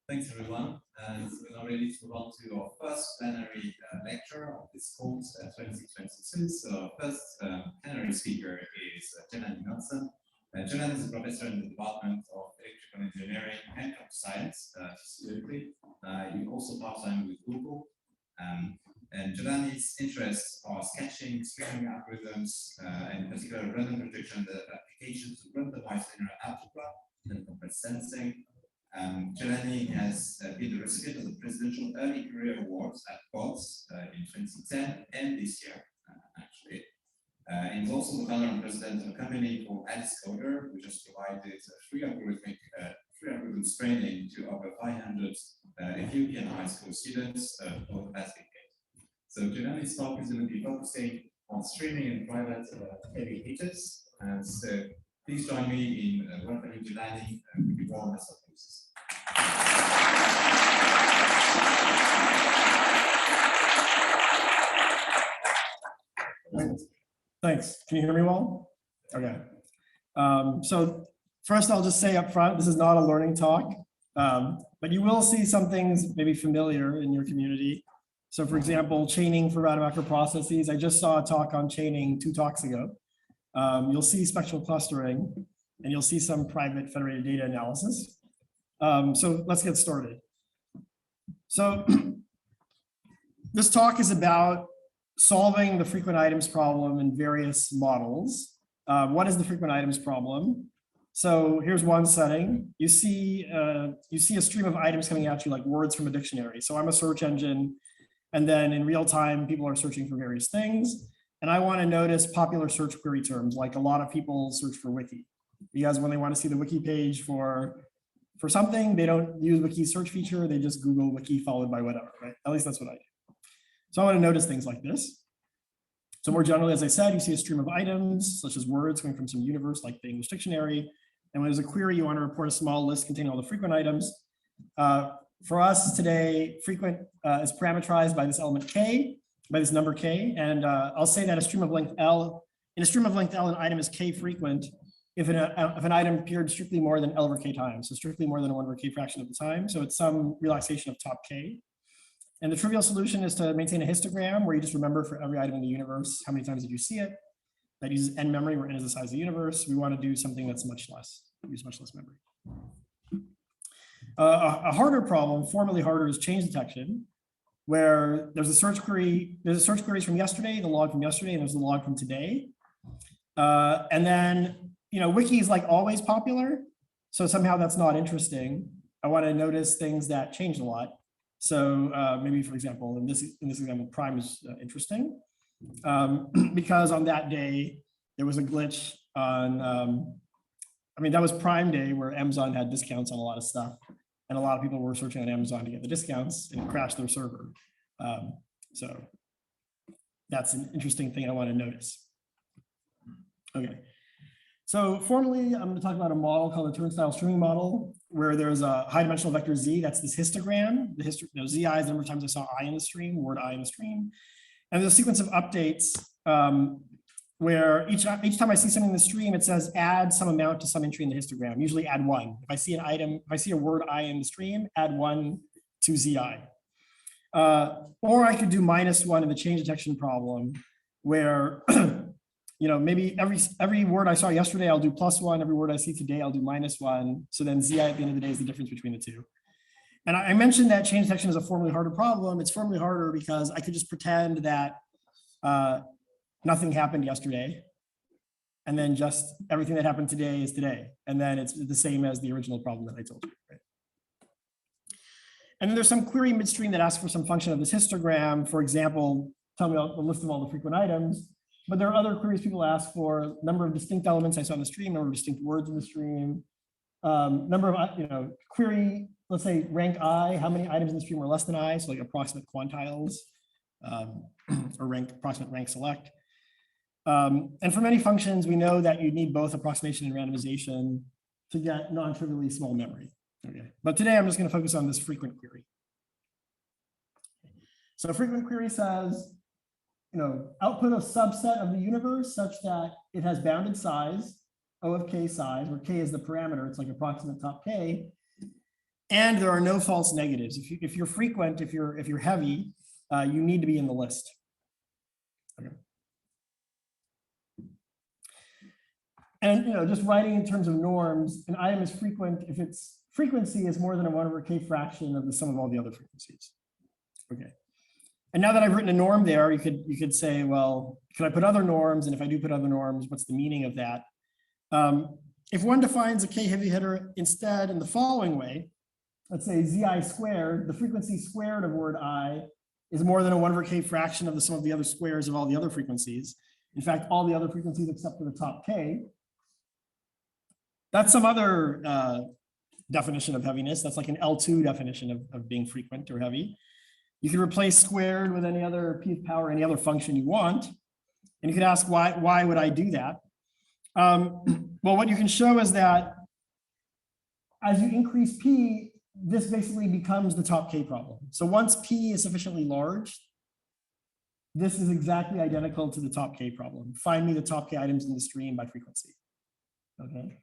Thanks, everyone. And we're now ready to move on to our first plenary lecture of this COLT 2022. So our first plenary speaker is Jelani Nelson. Jelani is a professor in the Department of Electrical Engineering and Computer Science, specifically. He's also part-time with Google. And Jelani's interests are sketching, streaming algorithms, and in particular random prediction applications of randomized linear algebra and compressed sensing. Jelani has been the recipient of the Presidential Early Career Awards at COLT in 2010 and this year, actually. He's also the founder and president of a company called AddisCoder, which has provided free algorithms training to over 500 Ethiopian high school students over the past decade. So Jelani's talk is going to be focusing on streaming and private heavy hitters. And so please join me in welcoming Jelani with the warmest of applause. Thanks. Can you hear me well? Okay. So first, I'll just say up front, this is not a learning talk, but you will see some things maybe familiar in your community. So for example, chaining for Rademacher processes. I just saw a talk on chaining 2 talks ago. You'll see spectral clustering, and you'll see some private federated data analysis. So let's get started. So this talk is about solving the frequent items problem in various models. What is the frequent items problem? So here's one setting. You see a stream of items coming at you like words from a dictionary. So I'm a search engine, and then in real time, people are searching for various things. And I want to notice popular search query terms, like a lot of people search for wiki. Because when they want to see the wiki page for something, they don't use wiki search feature, they just Google wiki followed by whatever, right? At least that's what I do. So I want to notice things like this. So more generally, as I said, you see a stream of items, such as words coming from some universe like the English dictionary. And when there's a query, you want to report a small list containing all the frequent items. For us today, frequent is parameterized by this element k, by this number k. And I'll say that a stream of length L, in a stream of length L, an item is k frequent if an item appeared strictly more than L over k times, so strictly more than a 1 over k fraction of the time. So it's some relaxation of top k. And the trivial solution is to maintain a histogram where you just remember for every item in the universe, how many times did you see it? That uses n memory, where n is the size of the universe. We want to do something that's much less, use much less memory. A harder problem, formally harder, is change detection, where there's a search query, there's search queries from yesterday, the log from yesterday, and there's the log from today. And then, wiki is like always popular. So somehow that's not interesting. I want to notice things that change a lot. So maybe, for example, in this example, prime is interesting because on that day, there was a glitch on, that was Prime Day where Amazon had discounts on a lot of stuff. And a lot of people were searching on Amazon to get the discounts, and it crashed their server. So that's an interesting thing I want to notice. Okay. So formally, I'm going to talk about a model called the turnstile streaming model, where there's a high dimensional vector z, that's this histogram. The zi is the number of times I saw I in the stream, word I in the stream. And there's a sequence of updates where each time I see something in the stream, it says add some amount to some entry in the histogram, usually add 1. If I see an item, if I see a word I in the stream, add 1 to zi. Or I could do -1 in the change detection problem, where maybe every word I saw yesterday, I'll do +1. Every word I see today, I'll do -1. So then zi at the end of the day is the difference between the two. And I mentioned that change detection is a formally harder problem. It's formally harder because I could just pretend that nothing happened yesterday, and then just everything that happened today is today. And then it's the same as the original problem that I told you, right? And then there's some query midstream that asks for some function of this histogram. For example, tell me a list of all the frequent items. But there are other queries people ask for: number of distinct elements I saw in the stream, number of distinct words in the stream, number of, query, let's say rank I, how many items in the stream are less than I, so like approximate quantiles, or approximate rank select. And for many functions, we know that you need both approximation and randomization to get non-trivially small memory. Okay. But today I'm just going to focus on this frequent query. So frequent query says, output a subset of the universe such that it has bounded size, O of k size, where k is the parameter, it's like approximate top k. and there are no false negatives. If you're frequent, if you're heavy, you need to be in the list. Okay. And just writing in terms of norms, an item is frequent if its frequency is more than a 1/k fraction of the sum of all the other frequencies. Okay. And now that I've written a norm there, you could say, well, can I put other norms? And if I do put other norms, what's the meaning of that? If one defines a K heavy hitter instead in the following way, let's say Zi squared, the frequency squared of word I is more than a 1/k fraction of the sum of the other squares of all the other frequencies. In fact, all the other frequencies except for the top K. That's some other definition of heaviness. That's like an L2 definition of being frequent or heavy. You can replace squared with any other p power, any other function you want. And you could ask, why would I do that? Well, what you can show is that as you increase p, this basically becomes the top K problem. So once p is sufficiently large, this is exactly identical to the top K problem. Find me the top K items in the stream by frequency. Okay.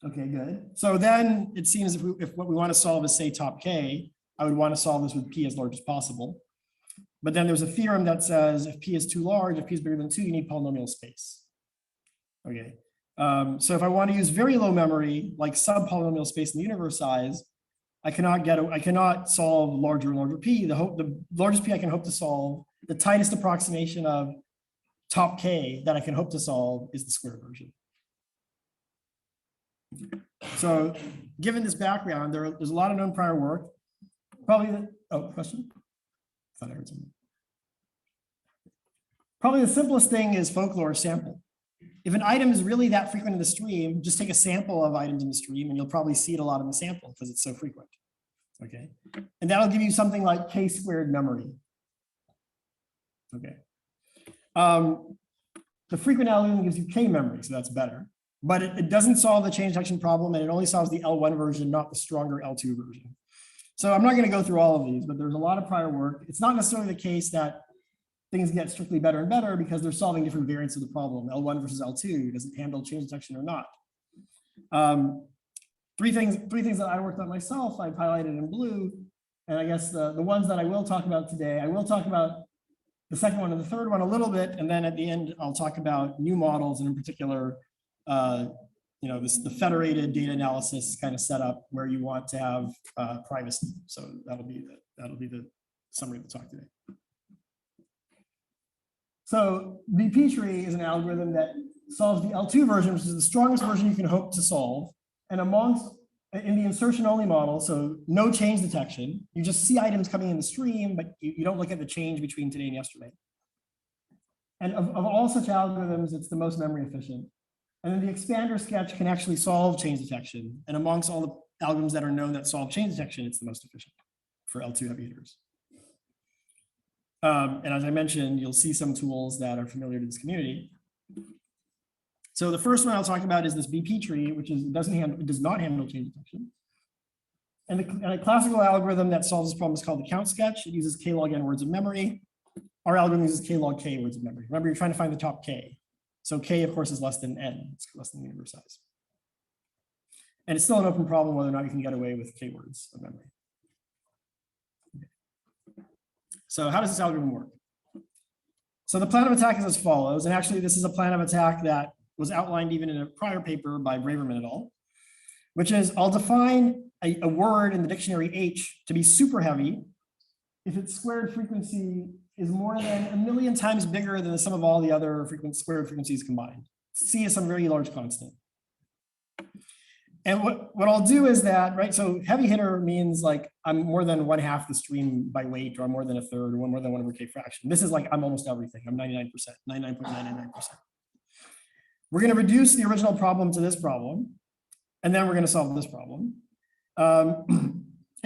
Okay, good. So then it seems if what we want to solve is say top K, I would want to solve this with p as large as possible. But then there's a theorem that says if p is too large, if p is bigger than 2, you need polynomial space. Okay. So if I want to use very low memory, like sub-polynomial space in the universe size, I cannot solve larger and larger p. The largest p I can hope to solve, the tightest approximation of top K that I can hope to solve is the square version. So given this background, there's a lot of known prior work. Probably question? I thought I heard something. Probably the simplest thing is folklore sample. If an item is really that frequent in the stream, just take a sample of items in the stream and you'll probably see it a lot in the sample because it's so frequent. Okay. And that'll give you something like K squared memory. Okay. The frequent algorithm gives you K memory, so that's better. But it doesn't solve the change detection problem, and it only solves the L1 version, not the stronger L2 version. So I'm not going to go through all of these, but there's a lot of prior work. It's not necessarily the case that things get strictly better and better because they're solving different variants of the problem. L1 versus L2, does it handle change detection or not? Three things that I worked on myself, I've highlighted in blue. And I guess the ones that I will talk about today, I will talk about the second one and the third one a little bit. And then at the end, I'll talk about new models, and in particular, the federated data analysis kind of setup where you want to have privacy. So that'll be the summary of the talk today. So BP tree is an algorithm that solves the L2 version, which is the strongest version you can hope to solve. And in the insertion only model, so no change detection, you just see items coming in the stream, but you don't look at the change between today and yesterday. And of all such algorithms, it's the most memory efficient. And then the expander sketch can actually solve change detection. And amongst all the algorithms that are known that solve change detection, it's the most efficient for L2 heavy hitters. And as I mentioned, you'll see some tools that are familiar to this community. So the first one I'll talk about is this BP tree, which does not handle change detection. And a classical algorithm that solves this problem is called the count sketch. It uses k log n words of memory. Our algorithm uses k log k words of memory. Remember, you're trying to find the top k. So k, of course, is less than n. It's less than the universe size. And it's still an open problem whether or not you can get away with k words of memory. So how does this algorithm work? So the plan of attack is as follows. And actually, this is a plan of attack that was outlined even in a prior paper by Braverman et al., which is I'll define a word in the dictionary H to be super heavy if its squared frequency is more than 1,000,000 times bigger than the sum of all the other squared frequencies combined. C is some very large constant. And what I'll do is that, right, so heavy hitter means like I'm more than 1/2 the stream by weight, or I'm more than 1/3, or more than 1/k fraction. This is like I'm almost everything. I'm 99%, 99.999%. We're going to reduce the original problem to this problem, and then we're going to solve this problem.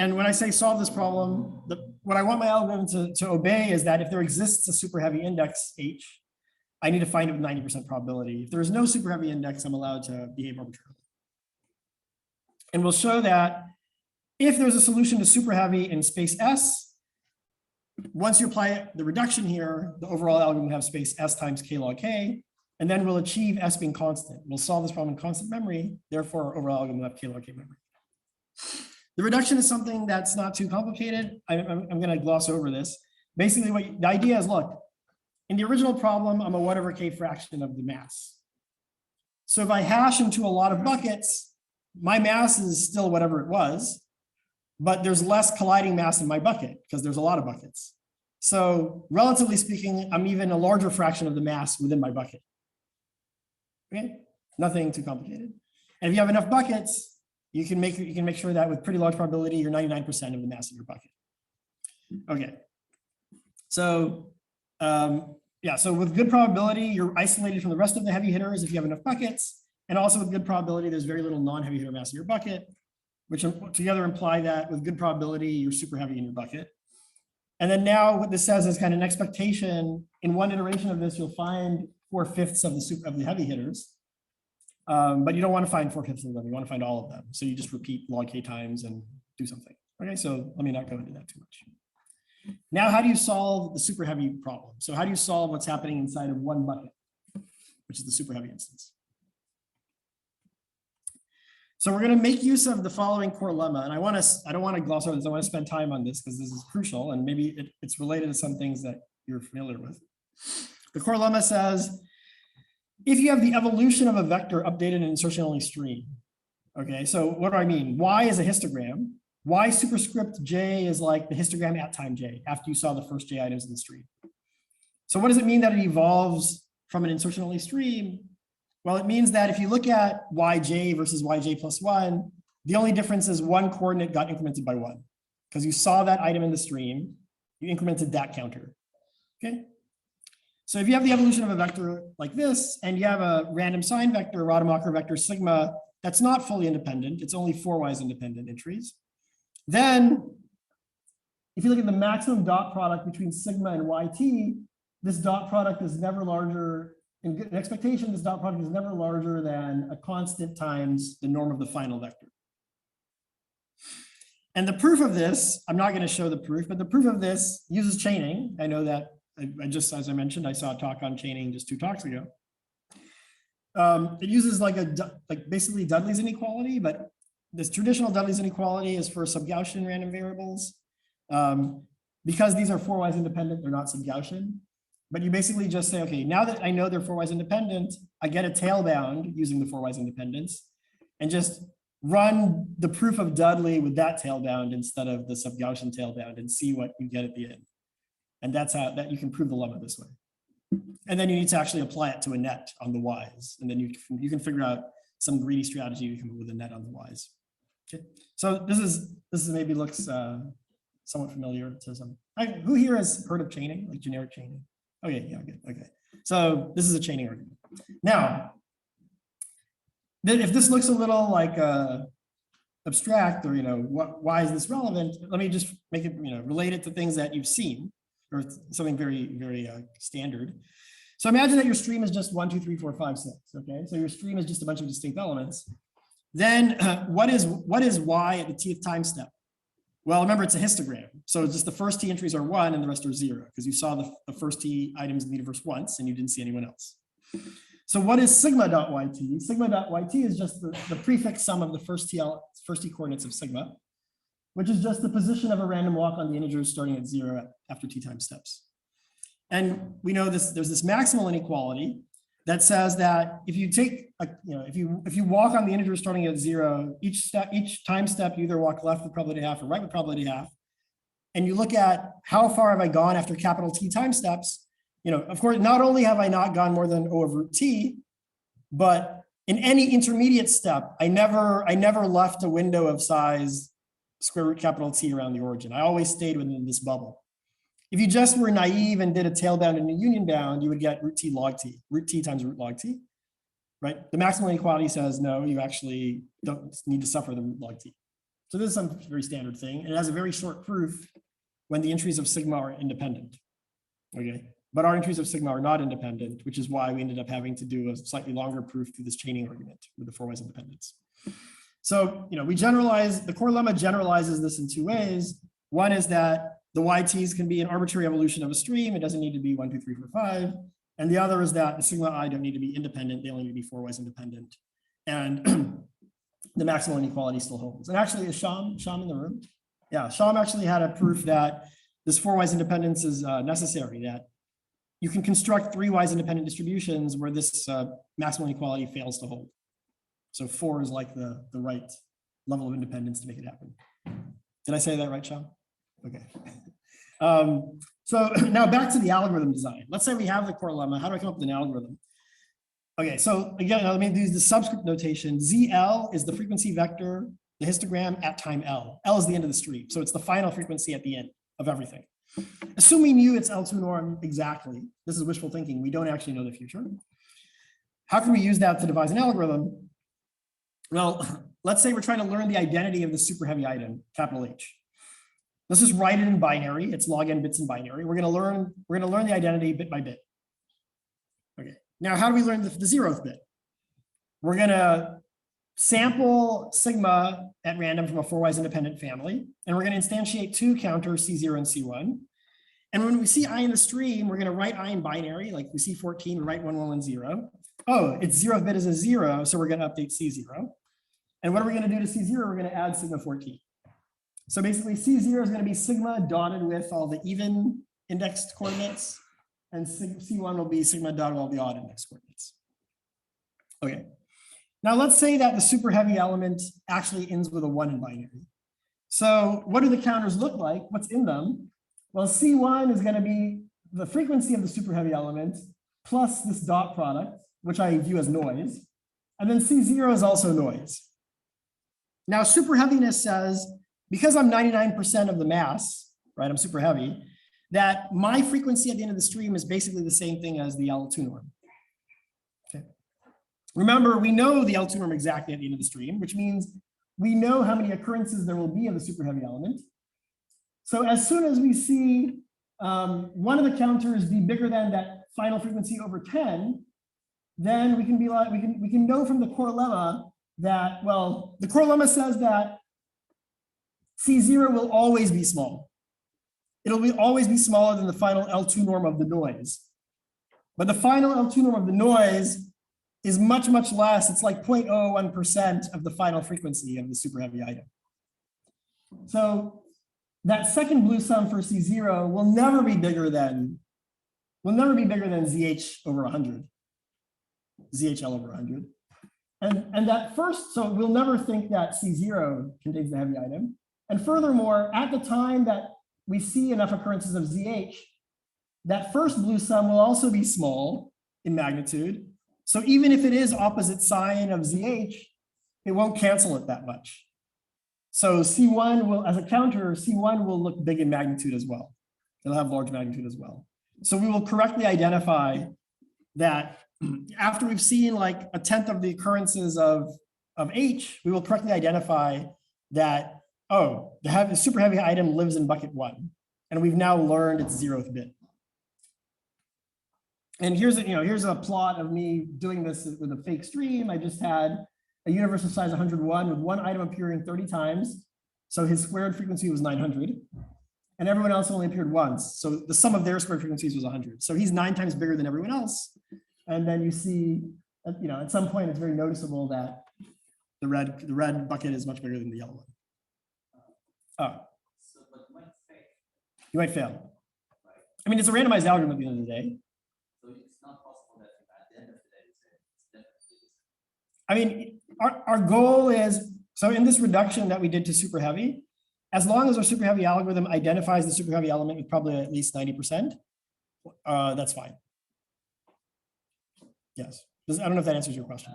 And when I say solve this problem, what I want my algorithm to obey is that if there exists a super heavy index H, I need to find it with 90% probability. If there is no super heavy index, I'm allowed to behave arbitrarily. And we'll show that if there's a solution to super heavy in space S, once you apply the reduction here, the overall algorithm will have space S times k log k, and then we'll achieve S being constant. We'll solve this problem in constant memory, therefore our overall algorithm will have k log k memory. The reduction is something that's not too complicated. I'm going to gloss over this. Basically, the idea is, look, in the original problem, I'm a 1/k fraction of the mass. So if I hash into a lot of buckets, my mass is still whatever it was, but there's less colliding mass in my bucket because there's a lot of buckets. So relatively speaking, I'm even a larger fraction of the mass within my bucket. Okay, nothing too complicated. And if you have enough buckets, you can make sure that with pretty large probability, you're 99% of the mass of your bucket. Okay, so yeah, so with good probability, you're isolated from the rest of the heavy hitters if you have enough buckets, and also with good probability, there's very little non-heavy hitter mass in your bucket, which together imply that with good probability, you're super heavy in your bucket. And then now what this says is kind of an expectation. In one iteration of this, you'll find 4/5 of the heavy hitters. But you don't want to find 4/5 of them. You want to find all of them. So you just repeat log k times and do something. Okay, so let me not go into that too much. Now, how do you solve the super heavy problem? So how do you solve what's happening inside of one bucket, which is the super heavy instance? So we're going to make use of the following core lemma. And I don't want to gloss over this. I want to spend time on this because this is crucial. And maybe it's related to some things that you're familiar with. The core lemma says, if you have the evolution of a vector updated in insertion only stream. Okay, so what do I mean? Y is a histogram. Y superscript J is like the histogram at time J after you saw the first J items in the stream. So what does it mean that it evolves from an insertion only stream? Well, it means that if you look at Yj versus Yj plus 1, the only difference is one coordinate got incremented by 1 because you saw that item in the stream, you incremented that counter. Okay. So if you have the evolution of a vector like this, and you have a random sign vector, Rademacher vector sigma, that's not fully independent, it's only 4-wise independent entries. Then, if you look at the maximum dot product between sigma and yt, this dot product is never larger, in expectation, this dot product is never larger than a constant times the norm of the final vector. And the proof of this, I'm not going to show the proof, but the proof of this uses chaining. I know that I just, as I mentioned, I saw a talk on chaining just 2 talks ago. It uses like basically Dudley's inequality, but this traditional Dudley's inequality is for sub-Gaussian random variables. Because these are 4-wise independent, they're not sub-Gaussian. But you basically just say, okay, now that I know they're 4-wise independent, I get a tail bound using the 4-wise independence and just run the proof of Dudley with that tail bound instead of the sub-Gaussian tail bound and see what you get at the end. And that's how that you can prove the lemma this way. And then you need to actually apply it to a net on the y's. And then you can figure out some greedy strategy to come up with a net on the y's. Okay. So this is maybe looks somewhat familiar to some. Who here has heard of chaining, like generic chaining? Okay, yeah, good. Okay. So this is a chaining argument. Now, if this looks a little like abstract, or why is this relevant? Let me just make it relate it to things that you've seen, or something very, very standard. So imagine that your stream is just 1, 2, 3, 4, 5, 6. Okay, so your stream is just a bunch of distinct elements. Then what is y at the tth time step? Well, remember it's a histogram. So just the first t entries are 1 and the rest are 0 because you saw the first t items in the universe once and you didn't see anyone else. So what is sigma.yt? Sigma.yt is just the prefix sum of the first t coordinates of sigma, which is just the position of a random walk on the integers starting at 0 after t time steps. And we know there's this maximal inequality that says that if you take, if you walk on the integer starting at 0, each time step you either walk left with probability half or right with probability half, and you look at how far have I gone after capital T time steps. Of course, not only have I not gone more than O of root T, but in any intermediate step, I never left a window of size square root capital T around the origin. I always stayed within this bubble. If you just were naive and did a tail bound and a union bound, you would get root T log T, root T times root log T, right? The maximal inequality says, no, you actually don't need to suffer the root log T. So this is some very standard thing. And it has a very short proof when the entries of sigma are independent, okay? But our entries of sigma are not independent, which is why we ended up having to do a slightly longer proof through this chaining argument with the 4-wise independence. So, we generalize, the core lemma generalizes this in 2 ways. One is that the YTs can be an arbitrary evolution of a stream. It doesn't need to be 1, 2, 3, 4, 5. And the other is that the sigma I don't need to be independent. They only need to be 4-wise independent. And the maximal inequality still holds. And actually, is Sham in the room? Yeah, Sham actually had a proof that this 4-wise independence is necessary, that you can construct 3-wise independent distributions where this maximal inequality fails to hold. So 4 is like the right level of independence to make it happen. Did I say that right, Sham? Okay. So now back to the algorithm design. Let's say we have the core lemma. How do I come up with an algorithm? Okay, so again, let me use the subscript notation. ZL is the frequency vector, the histogram at time L. L is the end of the stream. So it's the final frequency at the end of everything. Assuming you it's L2 norm exactly, this is wishful thinking. We don't actually know the future. How can we use that to devise an algorithm? Well, let's say we're trying to learn the identity of the super heavy item, capital H. Let's just write it in binary. It's log n bits in binary. We're gonna learn the identity bit by bit. Okay. Now, how do we learn the 0th bit? We're gonna sample sigma at random from a 4-wise independent family, and we're gonna instantiate 2 counters C0 and C1. And when we see I in the stream, we're gonna write I in binary, like we see 14, we write 1110. Oh, its 0th bit is a 0, so we're gonna update C0. And what are we gonna do to C0? We're gonna add sigma 14. So basically C0 is gonna be sigma dotted with all the even indexed coordinates, and C1 will be sigma dotted with all the odd indexed coordinates. Okay. Now let's say that the super heavy element actually ends with a 1 in binary. So what do the counters look like? What's in them? Well, C1 is gonna be the frequency of the super heavy element plus this dot product, which I view as noise. And then C0 is also noise. Now super heaviness says, because I'm 99% of the mass, right, I'm super heavy, that my frequency at the end of the stream is basically the same thing as the L2 norm. Okay. Remember, we know the L2 norm exactly at the end of the stream, which means we know how many occurrences there will be of the super heavy element. So as soon as we see one of the counters be bigger than that final frequency over 10, then we can be like, we can know from the core lemma that, well, the core lemma says that C0 will always be small. It'll always be smaller than the final L2 norm of the noise. But the final L2 norm of the noise is much, much less. It's like 0.01% of the final frequency of the super heavy item. So that second blue sum for C0 will never be bigger than ZH over 100, ZHL over 100. And that first, so we'll never think that C0 contains the heavy item. And furthermore, at the time that we see enough occurrences of ZH, that first blue sum will also be small in magnitude. So even if it is opposite sign of ZH, it won't cancel it that much. So C1 will, as a counter, C1 will look big in magnitude as well. It'll have large magnitude as well. So we will correctly identify that after we've seen like 1/10 of the occurrences of H, we will correctly identify that, oh, the super heavy item lives in bucket 1. And we've now learned its 0th bit. And here's a plot of me doing this with a fake stream. I just had a universe of size 101 with one item appearing 30 times. So his squared frequency was 900. And everyone else only appeared once. So the sum of their squared frequencies was 100. So he's 9 times bigger than everyone else. And then you see, at some point it's very noticeable that the red bucket is much bigger than the yellow one. Oh. So, but you might fail. You might fail. I mean, it's a randomized algorithm at the end of the day. So it's not possible that at the end of the day, it's definitely. I mean, our goal is, so in this reduction that we did to super heavy, as long as our super heavy algorithm identifies the super heavy element with probably at least 90%, that's fine. Yes. I don't know if that answers your question.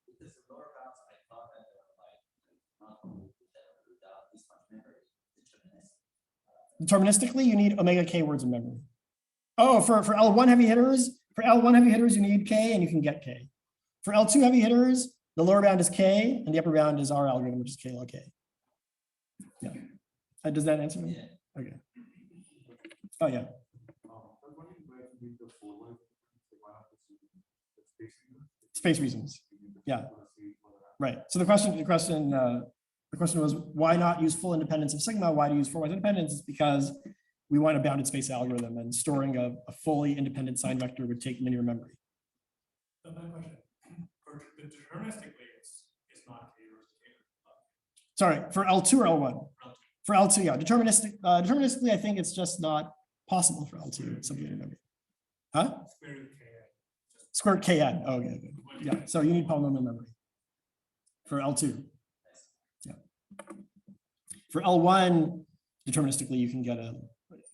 Because the lower bounds, I thought that not without this much memory, Deterministically, you need omega k words of memory. Oh, for L1 heavy hitters, you need k and you can get k. For L2 heavy hitters, the lower bound is k and the upper bound is our algorithm, which is k log k. Yeah. Does that answer me? Yeah. Okay. Oh yeah. Space reasons. Yeah. Right. So the question was, why not use full independence of sigma? Why do you use 4-wise independence? It's because we want a bounded space algorithm, and storing a fully independent sign vector would take linear memory. So my question, for the deterministically, it's Sorry, for L2 or L1? For L2, yeah. Deterministically, I think it's just not possible for L2. Something in memory. Huh? Square root KN. Oh, okay, okay. Yeah. So you need polynomial memory for L2. Yeah. For L1, deterministically, you can get a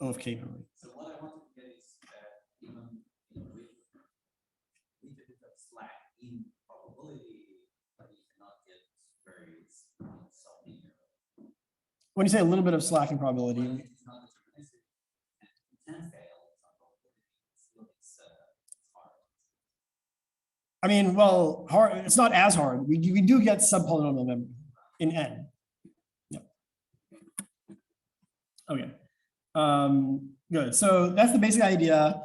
O of K memory. So what I want to get is that even with a bit of slack in probability, but you cannot get very self-linear. When you say a little bit of slack in probability, When it's not deterministic, and it can fail, it's not probability, it's hard. I mean, well, hard. It's not as hard. We do get subpolynomial memory in N. Yeah. Okay. Good. So that's the basic idea.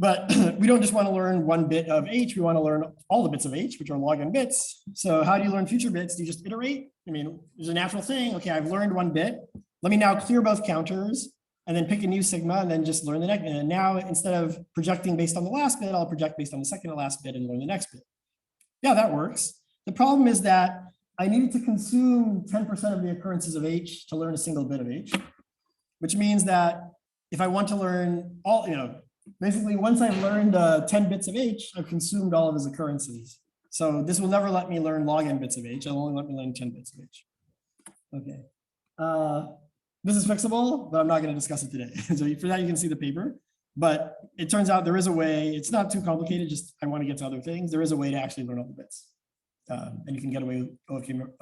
But we don't just want to learn one bit of H. We want to learn all the bits of H, which are log n bits. So how do you learn future bits? Do you just iterate? I mean, there's a natural thing. Okay, I've learned one bit. Let me now clear both counters and then pick a new sigma and then just learn the next. And now instead of projecting based on the last bit, I'll project based on the second to last bit and learn the next bit. Yeah, that works. The problem is that I needed to consume 10% of the occurrences of H to learn a single bit of H, which means that if I want to learn all, basically once I've learned 10 bits of H, I've consumed all of his occurrences. So this will never let me learn log n bits of H. It'll only let me learn 10 bits of H. Okay. This is fixable, but I'm not going to discuss it today. So for that, you can see the paper. But it turns out there is a way. It's not too complicated. Just I want to get to other things. There is a way to actually learn all the bits. And you can get away with O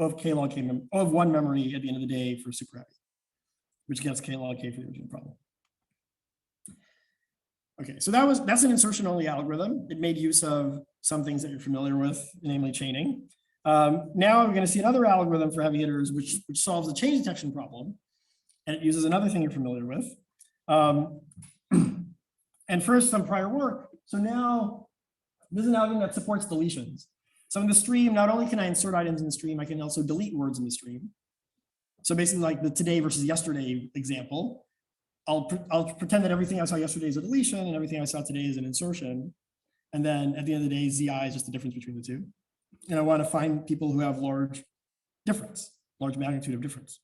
of K log K, O of 1 memory at the end of the day for super happy, which gets K log K for the original problem. Okay, so that's an insertion only algorithm. It made use of some things that you're familiar with, namely chaining. Now we're going to see another algorithm for heavy hitters, which solves the change detection problem. And it uses another thing you're familiar with. And first, some prior work. So now this is an algorithm that supports deletions. So in the stream, not only can I insert items in the stream, I can also delete words in the stream. So basically like the today versus yesterday example, I'll pretend that everything I saw yesterday is a deletion and everything I saw today is an insertion. And then at the end of the day, ZI is just the difference between the two. And I want to find people who have large magnitude of difference.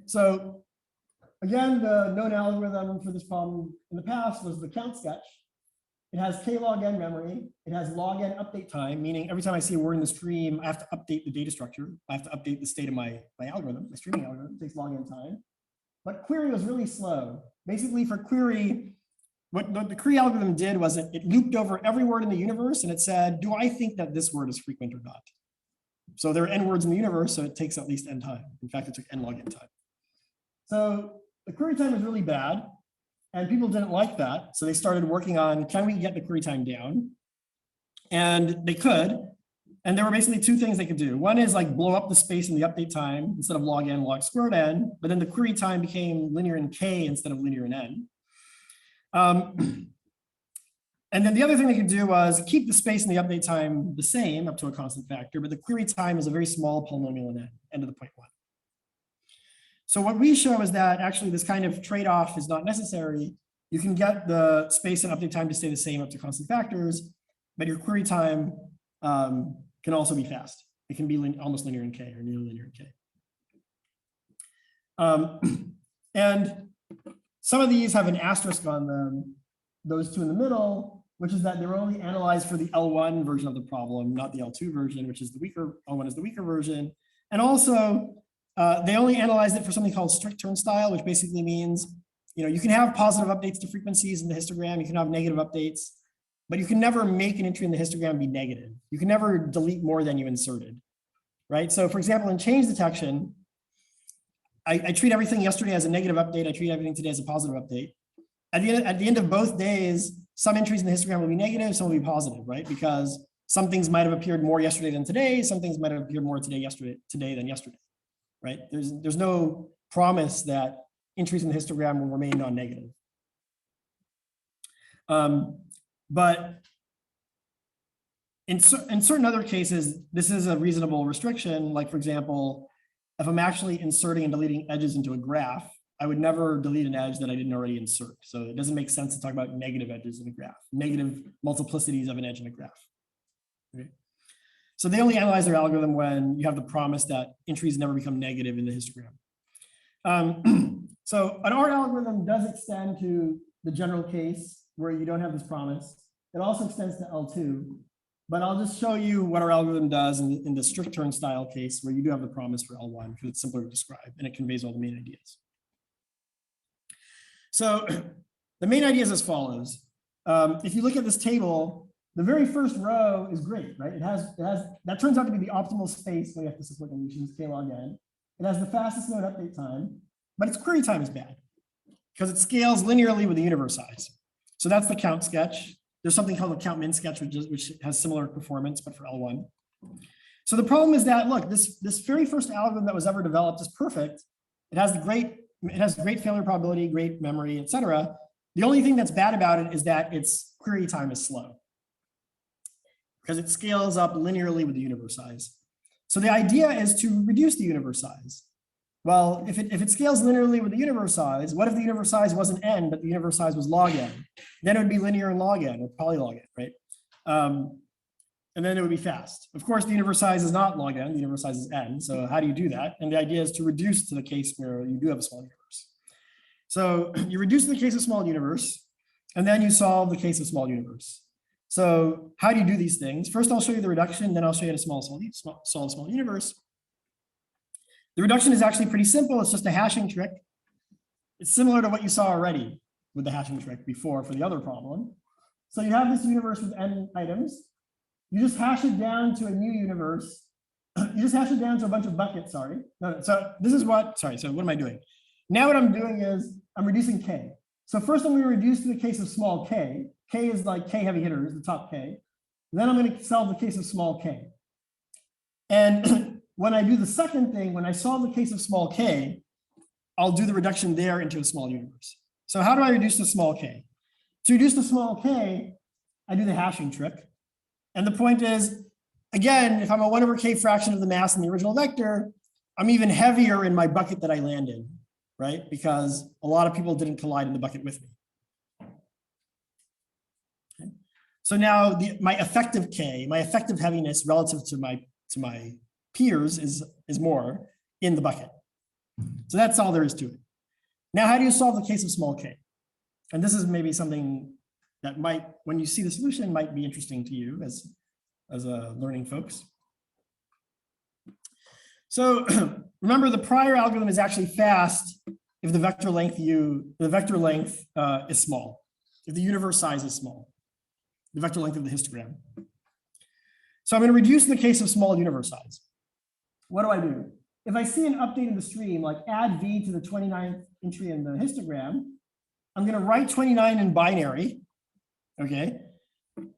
So again, the known algorithm for this problem in the past was the count sketch. It has K log n memory. It has log n update time, meaning every time I see a word in the stream, I have to update the data structure. I have to update the state of my algorithm, my streaming algorithm. It takes log n time. But query was really slow. Basically for query, what the query algorithm did was it looped over every word in the universe and it said, do I think that this word is frequent or not? So there are n words in the universe, so it takes at least n time. In fact, it took n log n time. So the query time is really bad and people didn't like that. So they started working on, can we get the query time down? And they could. And there were basically two things they could do. One is like blow up the space in the update time instead of log n, log squared n, but then the query time became linear in K instead of linear in N. And then the other thing they could do was keep the space in the update time the same up to a constant factor, but the query time is a very small polynomial in N, n to the 0.1. So what we show is that actually this kind of trade-off is not necessary. You can get the space and update time to stay the same up to constant factors, but your query time can also be fast. It can be almost linear in K or near linear in K. And some of these have an asterisk on them, those two in the middle, which is that they're only analyzed for the L1 version of the problem, not the L2 version, which is the weaker, L1 is the weaker version. And also, they only analyzed it for something called strict turnstile, which basically means, you can have positive updates to frequencies in the histogram, you can have negative updates, but you can never make an entry in the histogram be negative. You can never delete more than you inserted, right? So for example, in change detection, I treat everything yesterday as a negative update. I treat everything today as a positive update. At the end of both days, some entries in the histogram will be negative, some will be positive, right? Because some things might have appeared more yesterday than today. Some things might have appeared more today than yesterday, right? There's no promise that entries in the histogram will remain non-negative. But in certain other cases, this is a reasonable restriction. Like for example, if I'm actually inserting and deleting edges into a graph, I would never delete an edge that I didn't already insert. So it doesn't make sense to talk about negative edges in a graph, negative multiplicities of an edge in a graph. Okay. So they only analyze their algorithm when you have the promise that entries never become negative in the histogram. So an R algorithm does extend to the general case where you don't have this promise. It also extends to L2, but I'll just show you what our algorithm does in the strict turn style case where you do have the promise for L1 because it's simpler to describe and it conveys all the main ideas. So the main idea is as follows. If you look at this table, the very first row is great, right? It has that turns out to be the optimal space when you have to support dilutions, k log n. It has the fastest node update time, but its query time is bad because it scales linearly with the universe size. So that's the count sketch. There's something called the count min sketch, which has similar performance, but for L1. So the problem is that, look, this very first algorithm that was ever developed is perfect. It has great failure probability, great memory, et cetera. The only thing that's bad about it is that its query time is slow because it scales up linearly with the universe size. So the idea is to reduce the universe size. Well, if it scales linearly with the universe size, what if the universe size wasn't n, but the universe size was log n? Then it would be linear in log n or polylog n, right? And then it would be fast. Of course, the universe size is not log n, the universe size is n. So how do you do that? And the idea is to reduce to the case where you do have a small universe. So you reduce the case of small universe, and then you solve the case of small universe. So how do you do these things? First, I'll show you the reduction, then I'll show you how to solve small universe. The reduction is actually pretty simple. It's just a hashing trick. It's similar to what you saw already with the hashing trick before for the other problem. So you have this universe with n items. You just hash it down to a new universe. You just hash it down to a bunch of buckets, sorry. No, so this is what, sorry, so what am I doing? Now what I'm doing is I'm reducing k. So first I'm going to reduce to the case of small k. K is like k heavy hitters, the top k. Then I'm going to solve the case of small k. And when I do the second thing, when I solve the case of small k, I'll do the reduction there into a small universe. So how do I reduce the small k? To reduce the small k, I do the hashing trick. And the point is, again, if I'm a 1/k fraction of the mass in the original vector, I'm even heavier in my bucket that I land in, right? Because a lot of people didn't collide in the bucket with me. Okay. So now my effective k, my effective heaviness relative to my peers is more in the bucket. So that's all there is to it. Now, how do you solve the case of small k? And this is maybe something that might, when you see the solution, might be interesting to you as learning folks. So remember, the prior algorithm is actually fast if the vector length is small, if the universe size is small, the vector length of the histogram. So I'm going to reduce in the case of small universe size. What do I do? If I see an update in the stream, like add v to the 29th entry in the histogram, I'm going to write 29 in binary, okay?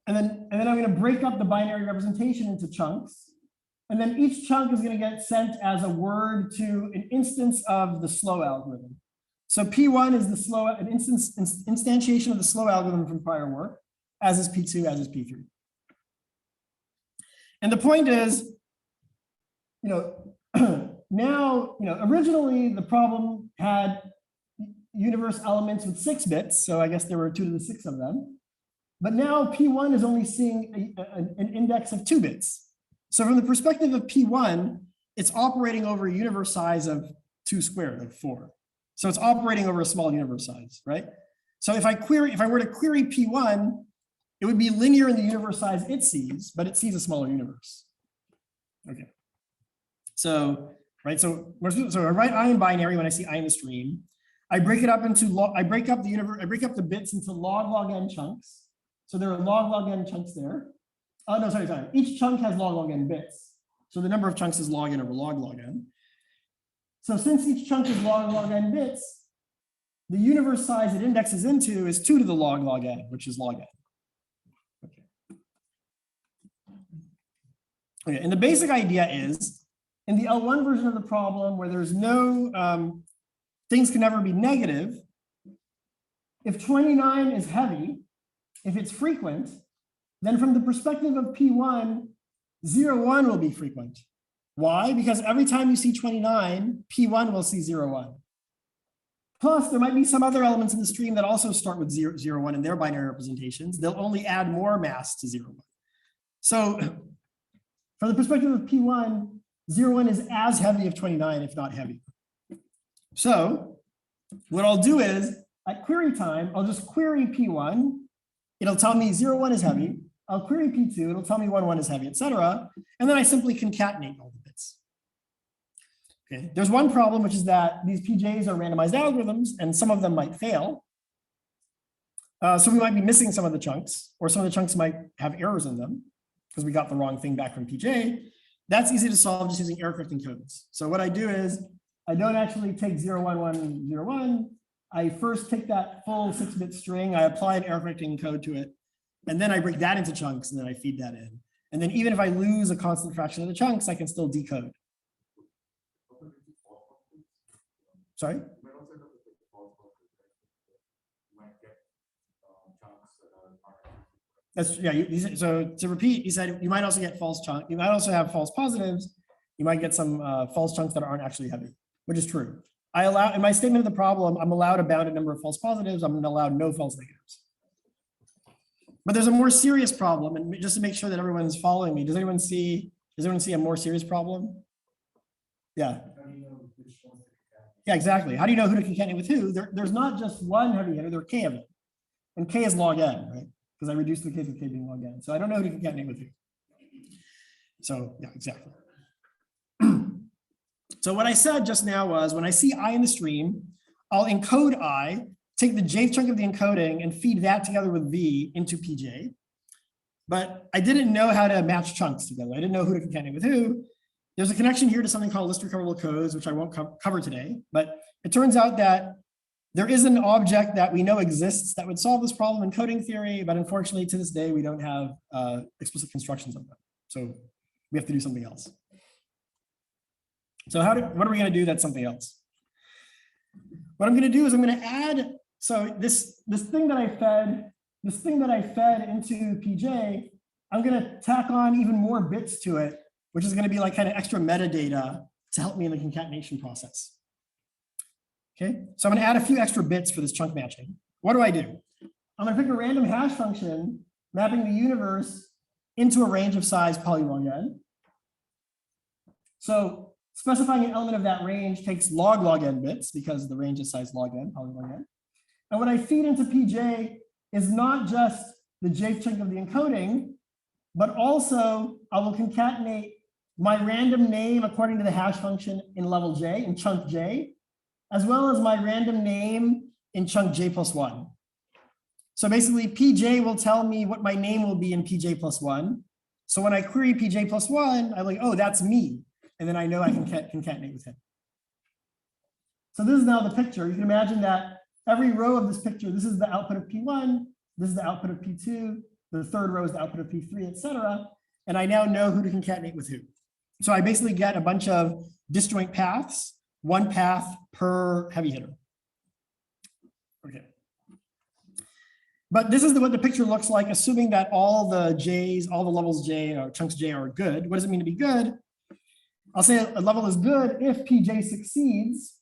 And then I'm going to break up the binary representation into chunks. And then each chunk is going to get sent as a word to an instance of the slow algorithm. So P1 is the slow, an instantiation of the slow algorithm from prior work, as is P2, as is P3. And the point is, now, originally the problem had universe elements with 6 bits. So I guess there were 2 to the 6 of them. But now P1 is only seeing an index of 2 bits. So from the perspective of P1, it's operating over a universe size of 2 squared, like 4. So it's operating over a small universe size, right? So if I were to query P1, it would be linear in the universe size it sees, but it sees a smaller universe. Okay. So, right, so I write I in binary when I see I in the stream. I break it up into I break up the bits into log n chunks. So there are log n chunks there. Oh no, sorry. Each chunk has log n bits. So the number of chunks is log n over log n. So since each chunk is log n bits, the universe size it indexes into is 2 to the log n, which is log n. Okay, and the basic idea is, in the L1 version of the problem where there's no, things can never be negative, if 29 is heavy, if it's frequent, then from the perspective of P1, 0, 1 will be frequent. Why? Because every time you see 29, P1 will see 0, 1. Plus, there might be some other elements in the stream that also start with 0, 0, 1 in their binary representations. They'll only add more mass to 0, 1. So from the perspective of P1, 0, 1 is as heavy of 29, if not heavy. So what I'll do is at query time, I'll just query P1. It'll tell me 0, 1 is heavy. I'll query P2, it'll tell me 1, 1 is heavy, etc. And then I simply concatenate all the bits. Okay. There's one problem, which is that these PJs are randomized algorithms and some of them might fail. So we might be missing some of the chunks, or some of the chunks might have errors in them because we got the wrong thing back from PJ. That's easy to solve just using error correcting codes. So what I do is I don't actually take 0, 1, 1, 0, 1. I first take that full 6-bit string, I apply an error correcting code to it, and then I break that into chunks and then I feed that in. And then even if I lose a constant fraction of the chunks, I can still decode. Sorry? That's, yeah, so to repeat, you said you might also get false chunks. You might also have false positives. You might get some false chunks that aren't actually heavy, which is true. I allow, in my statement of the problem, I'm allowed a bounded number of false positives. I'm allowed no false negatives. But there's a more serious problem, and just to make sure that everyone's following me, does anyone see a more serious problem? Yeah. Yeah, exactly. How do you know who to concatenate with who? There's not just one heavy hitter, there are k of it. And k is log n, right? Because I reduced the case of k being log n. So I don't know who to concatenate with who. So yeah, exactly. So what I said just now was when I see I in the stream, I'll encode I, take the jth chunk of the encoding and feed that together with V into PJ. But I didn't know how to match chunks together. I didn't know who to concatenate with who. There's a connection here to something called list recoverable codes, which I won't cover today. But it turns out that there is an object that we know exists that would solve this problem in coding theory, but unfortunately to this day, we don't have explicit constructions of them. So we have to do something else. So what are we going to do that's something else? What I'm going to do is I'm going to add, so this thing that I fed into PJ, I'm going to tack on even more bits to it, which is going to be like kind of extra metadata to help me in the concatenation process. Okay, so I'm going to add a few extra bits for this chunk matching. What do? I'm going to pick a random hash function mapping the universe into a range of size polylog n. So specifying an element of that range takes log n bits because the range is size log n, polylog n. And what I feed into PJ is not just the jth chunk of the encoding, but also I will concatenate my random name according to the hash function in level j, in chunk j, as well as my random name in chunk j plus 1. So basically PJ will tell me what my name will be in PJ plus 1. So when I query PJ plus 1, I'm like, oh, that's me. And then I know I can concatenate with him. So this is now the picture. You can imagine that every row of this picture, this is the output of P1, this is the output of P2, the third row is the output of P3, etc. And I now know who to concatenate with who. So I basically get a bunch of disjoint paths, one path per heavy hitter. Okay. But this is what the picture looks like, assuming that all the J's, all the levels J or chunks J are good. What does it mean to be good? I'll say a level is good if PJ succeeds,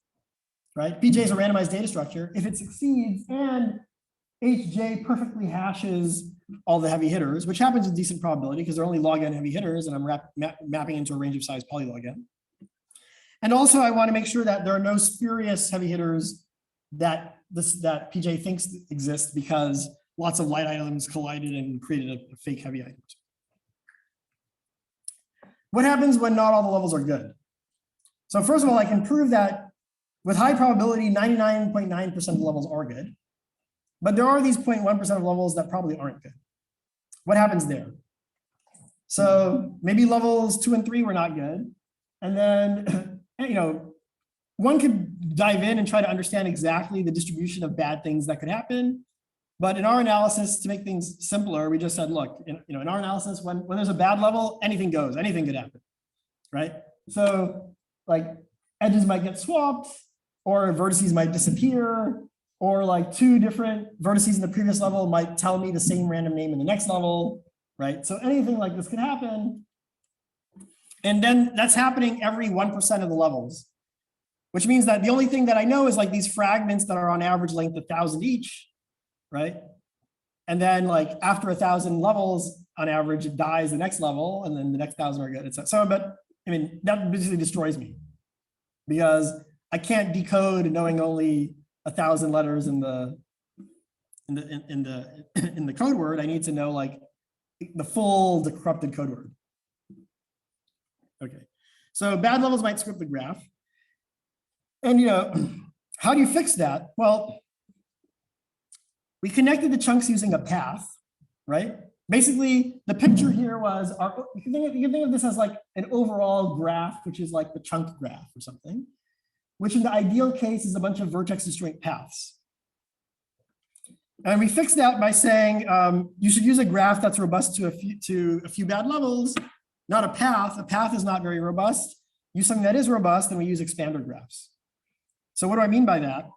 right? PJ is a randomized data structure. If it succeeds and HJ perfectly hashes all the heavy hitters, which happens with decent probability because they're only log n heavy hitters and I'm mapping into a range of size polylog n. And also I want to make sure that there are no spurious heavy hitters that PJ thinks exist because lots of light items collided and created a fake heavy item. What happens when not all the levels are good? So first of all, I can prove that with high probability, 99.9% of the levels are good. But there are these 0.1% of levels that probably aren't good. What happens there? So maybe levels 2 and 3 were not good. And then, one could dive in and try to understand exactly the distribution of bad things that could happen. But in our analysis, to make things simpler, we just said, look, in our analysis, when there's a bad level, anything goes, anything could happen, right? So like edges might get swapped or vertices might disappear, or like 2 different vertices in the previous level might tell me the same random name in the next level, right? So anything like this could happen. And then that's happening every 1% of the levels, which means that the only thing that I know is like these fragments that are on average length 1,000 each, right? And then like after 1,000 levels, on average dies the next level, and then the next 1,000 are good. It's so, but I mean, that basically destroys me because I can't decode knowing only 1,000 letters in the code word. I need to know like the full decrypted code word. Okay, so bad levels might script the graph. And how do you fix that? Well, we connected the chunks using a path, right? Basically, the picture here was you can think of this as like an overall graph, which is like the chunk graph or something, which in the ideal case is a bunch of vertex disjoint paths. And we fixed that by saying you should use a graph that's robust to a few bad levels, not a path. A path is not very robust. Use something that is robust, and we use expander graphs. So what do I mean by that?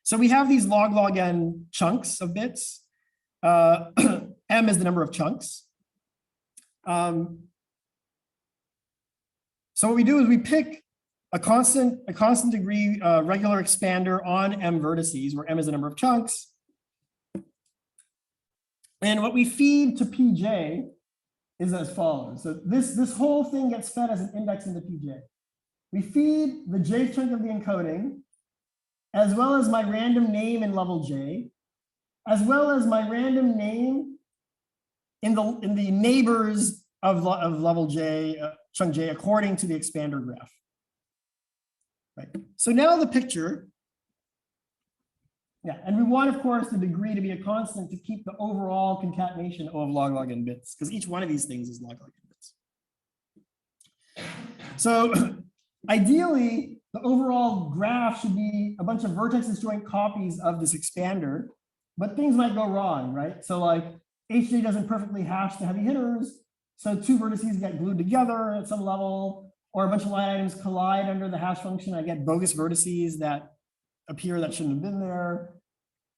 So we have these log n chunks of bits. M is the number of chunks. So what we do is we pick a constant degree regular expander on M vertices, where M is the number of chunks. And what we feed to Pj is as follows. So this whole thing gets fed as an index into Pj. We feed the J chunk of the encoding, as well as my random name in level J, as well as my random name in the neighbors of level J, chunk J, according to the expander graph. Right. So now the picture, yeah, and we want, of course, the degree to be a constant to keep the overall concatenation of log n bits, because each one of these things is log n bits. So ideally, the overall graph should be a bunch of vertex disjoint copies of this expander, but things might go wrong, right? So like HJ doesn't perfectly hash the heavy hitters, so two vertices get glued together at some level, or a bunch of line items collide under the hash function. I get bogus vertices that appear that shouldn't have been there.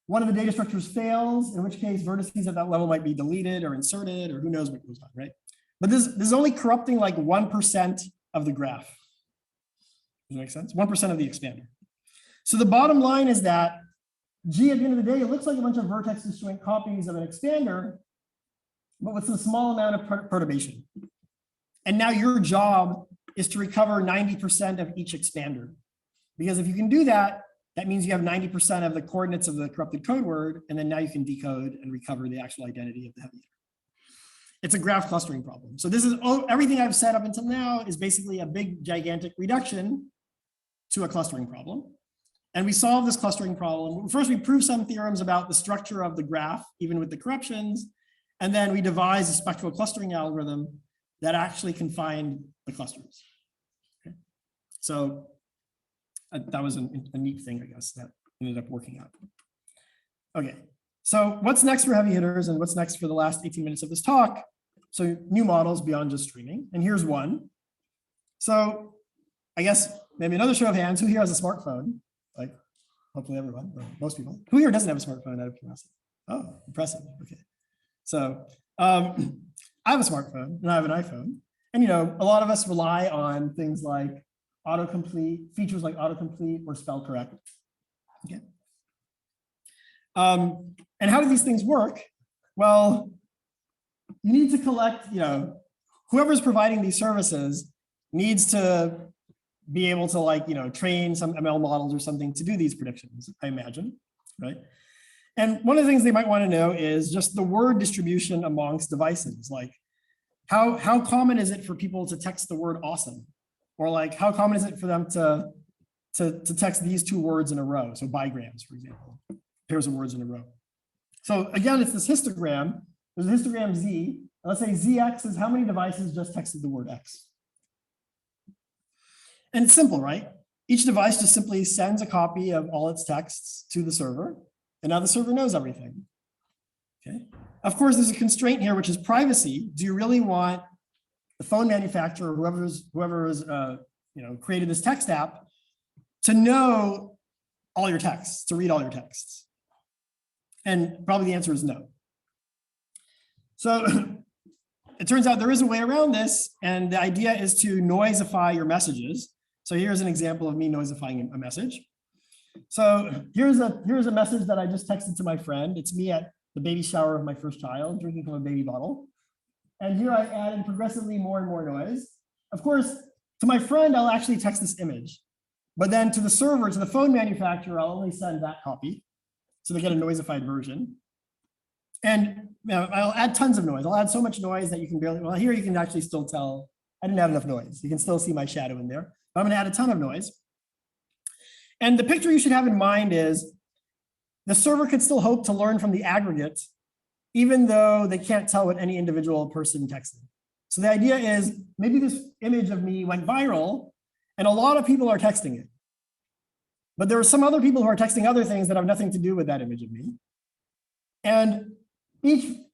One of the data structures fails, in which case vertices at that level might be deleted or inserted, or who knows what goes on, right? But this is only corrupting like 1% of the graph. Does that make sense? 1% of the expander. So the bottom line is that G at the end of the day, it looks like a bunch of vertex disjoint copies of an expander, but with some small amount of perturbation. And now your job is to recover 90% of each expander. Because if you can do that, that means you have 90% of the coordinates of the corrupted code word, and then now you can decode and recover the actual identity of the heavy hitter. It's a graph clustering problem. So this is everything I've said up until now is basically a big, gigantic reduction to a clustering problem. And we solve this clustering problem. First, we prove some theorems about the structure of the graph, even with the corruptions. And then we devise a spectral clustering algorithm that actually can find the clusters. Okay. So that was a neat thing, I guess, that ended up working out. Okay, so what's next for heavy hitters and what's next for the last 18 minutes of this talk? So new models beyond just streaming, and here's one. So I guess maybe another show of hands, who here has a smartphone? Like hopefully everyone, or most people. Who here doesn't have a smartphone out of curiosity? Oh, impressive, okay. So I have a smartphone and I have an iPhone. And a lot of us rely on things like autocomplete, features like autocomplete or spell correct. Okay. And how do these things work? Well, you need to collect, whoever's providing these services needs to be able to train some ML models or something to do these predictions, I imagine, right? And one of the things they might want to know is just the word distribution amongst devices. Like how common is it for people to text the word awesome? Or like how common is it for them to text these two words in a row? So bigrams, for example, pairs of words in a row. So again, it's this histogram. There's a histogram Z. Let's say ZX is how many devices just texted the word X. And it's simple, right? Each device just simply sends a copy of all its texts to the server. And now the server knows everything. Okay. Of course, there's a constraint here, which is privacy. Do you really want the phone manufacturer, whoever's created this text app, to know all your texts, to read all your texts? And probably the answer is no. So it turns out there is a way around this, and the idea is to noisify your messages. So here's an example of me noisifying a message. So here's a message that I just texted to my friend. It's me at the baby shower of my first child, drinking from a baby bottle. And here I added progressively more and more noise. Of course, to my friend, I'll actually text this image. But then to the server, to the phone manufacturer, I'll only send that copy. So they get a noisified version. And I'll add tons of noise. I'll add so much noise that you can barely, well, here you can actually still tell I didn't have enough noise. You can still see my shadow in there. But I'm going to add a ton of noise. And the picture you should have in mind is the server could still hope to learn from the aggregate, even though they can't tell what any individual person texted. So the idea is maybe this image of me went viral and a lot of people are texting it. But there are some other people who are texting other things that have nothing to do with that image of me. And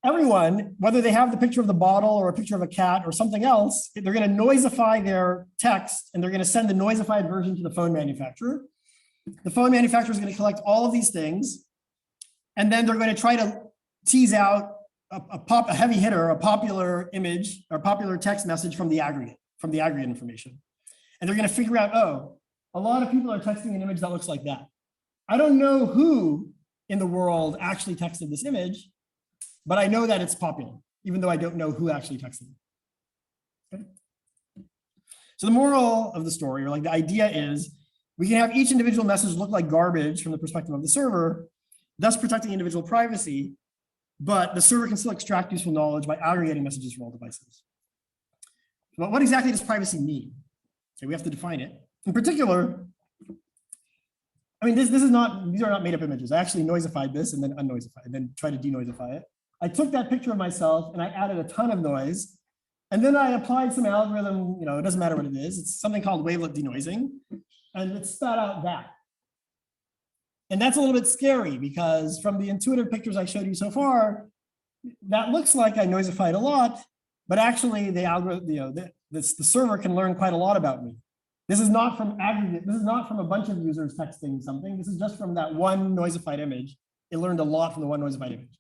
everyone, whether they have the picture of the bottle or a picture of a cat or something else, they're going to noisify their text and they're going to send the noisified version to the phone manufacturer. The phone manufacturer is going to collect all of these things, and then they're going to try to tease out a heavy hitter, a popular image or popular text message from the aggregate information. And they're going to figure out, oh, a lot of people are texting an image that looks like that. I don't know who in the world actually texted this image, but I know that it's popular, even though I don't know who actually texted it. Okay? So the moral of the story, or like the idea is, we can have each individual message look like garbage from the perspective of the server, thus protecting individual privacy, but the server can still extract useful knowledge by aggregating messages from all devices. But what exactly does privacy mean? Okay, we have to define it. In particular, I mean, these are not made up images. I actually noisified this and then unnoisified, and then tried to denoisify it. I took that picture of myself and I added a ton of noise. And then I applied some algorithm, it doesn't matter what it is. It's something called wavelet denoising. And it spat out that. And that's a little bit scary because from the intuitive pictures I showed you so far, that looks like I noisified a lot, but actually the algorithm, the server can learn quite a lot about me. This is not from aggregate. This is not from a bunch of users texting something. This is just from that one noisified image. It learned a lot from the one noisified image.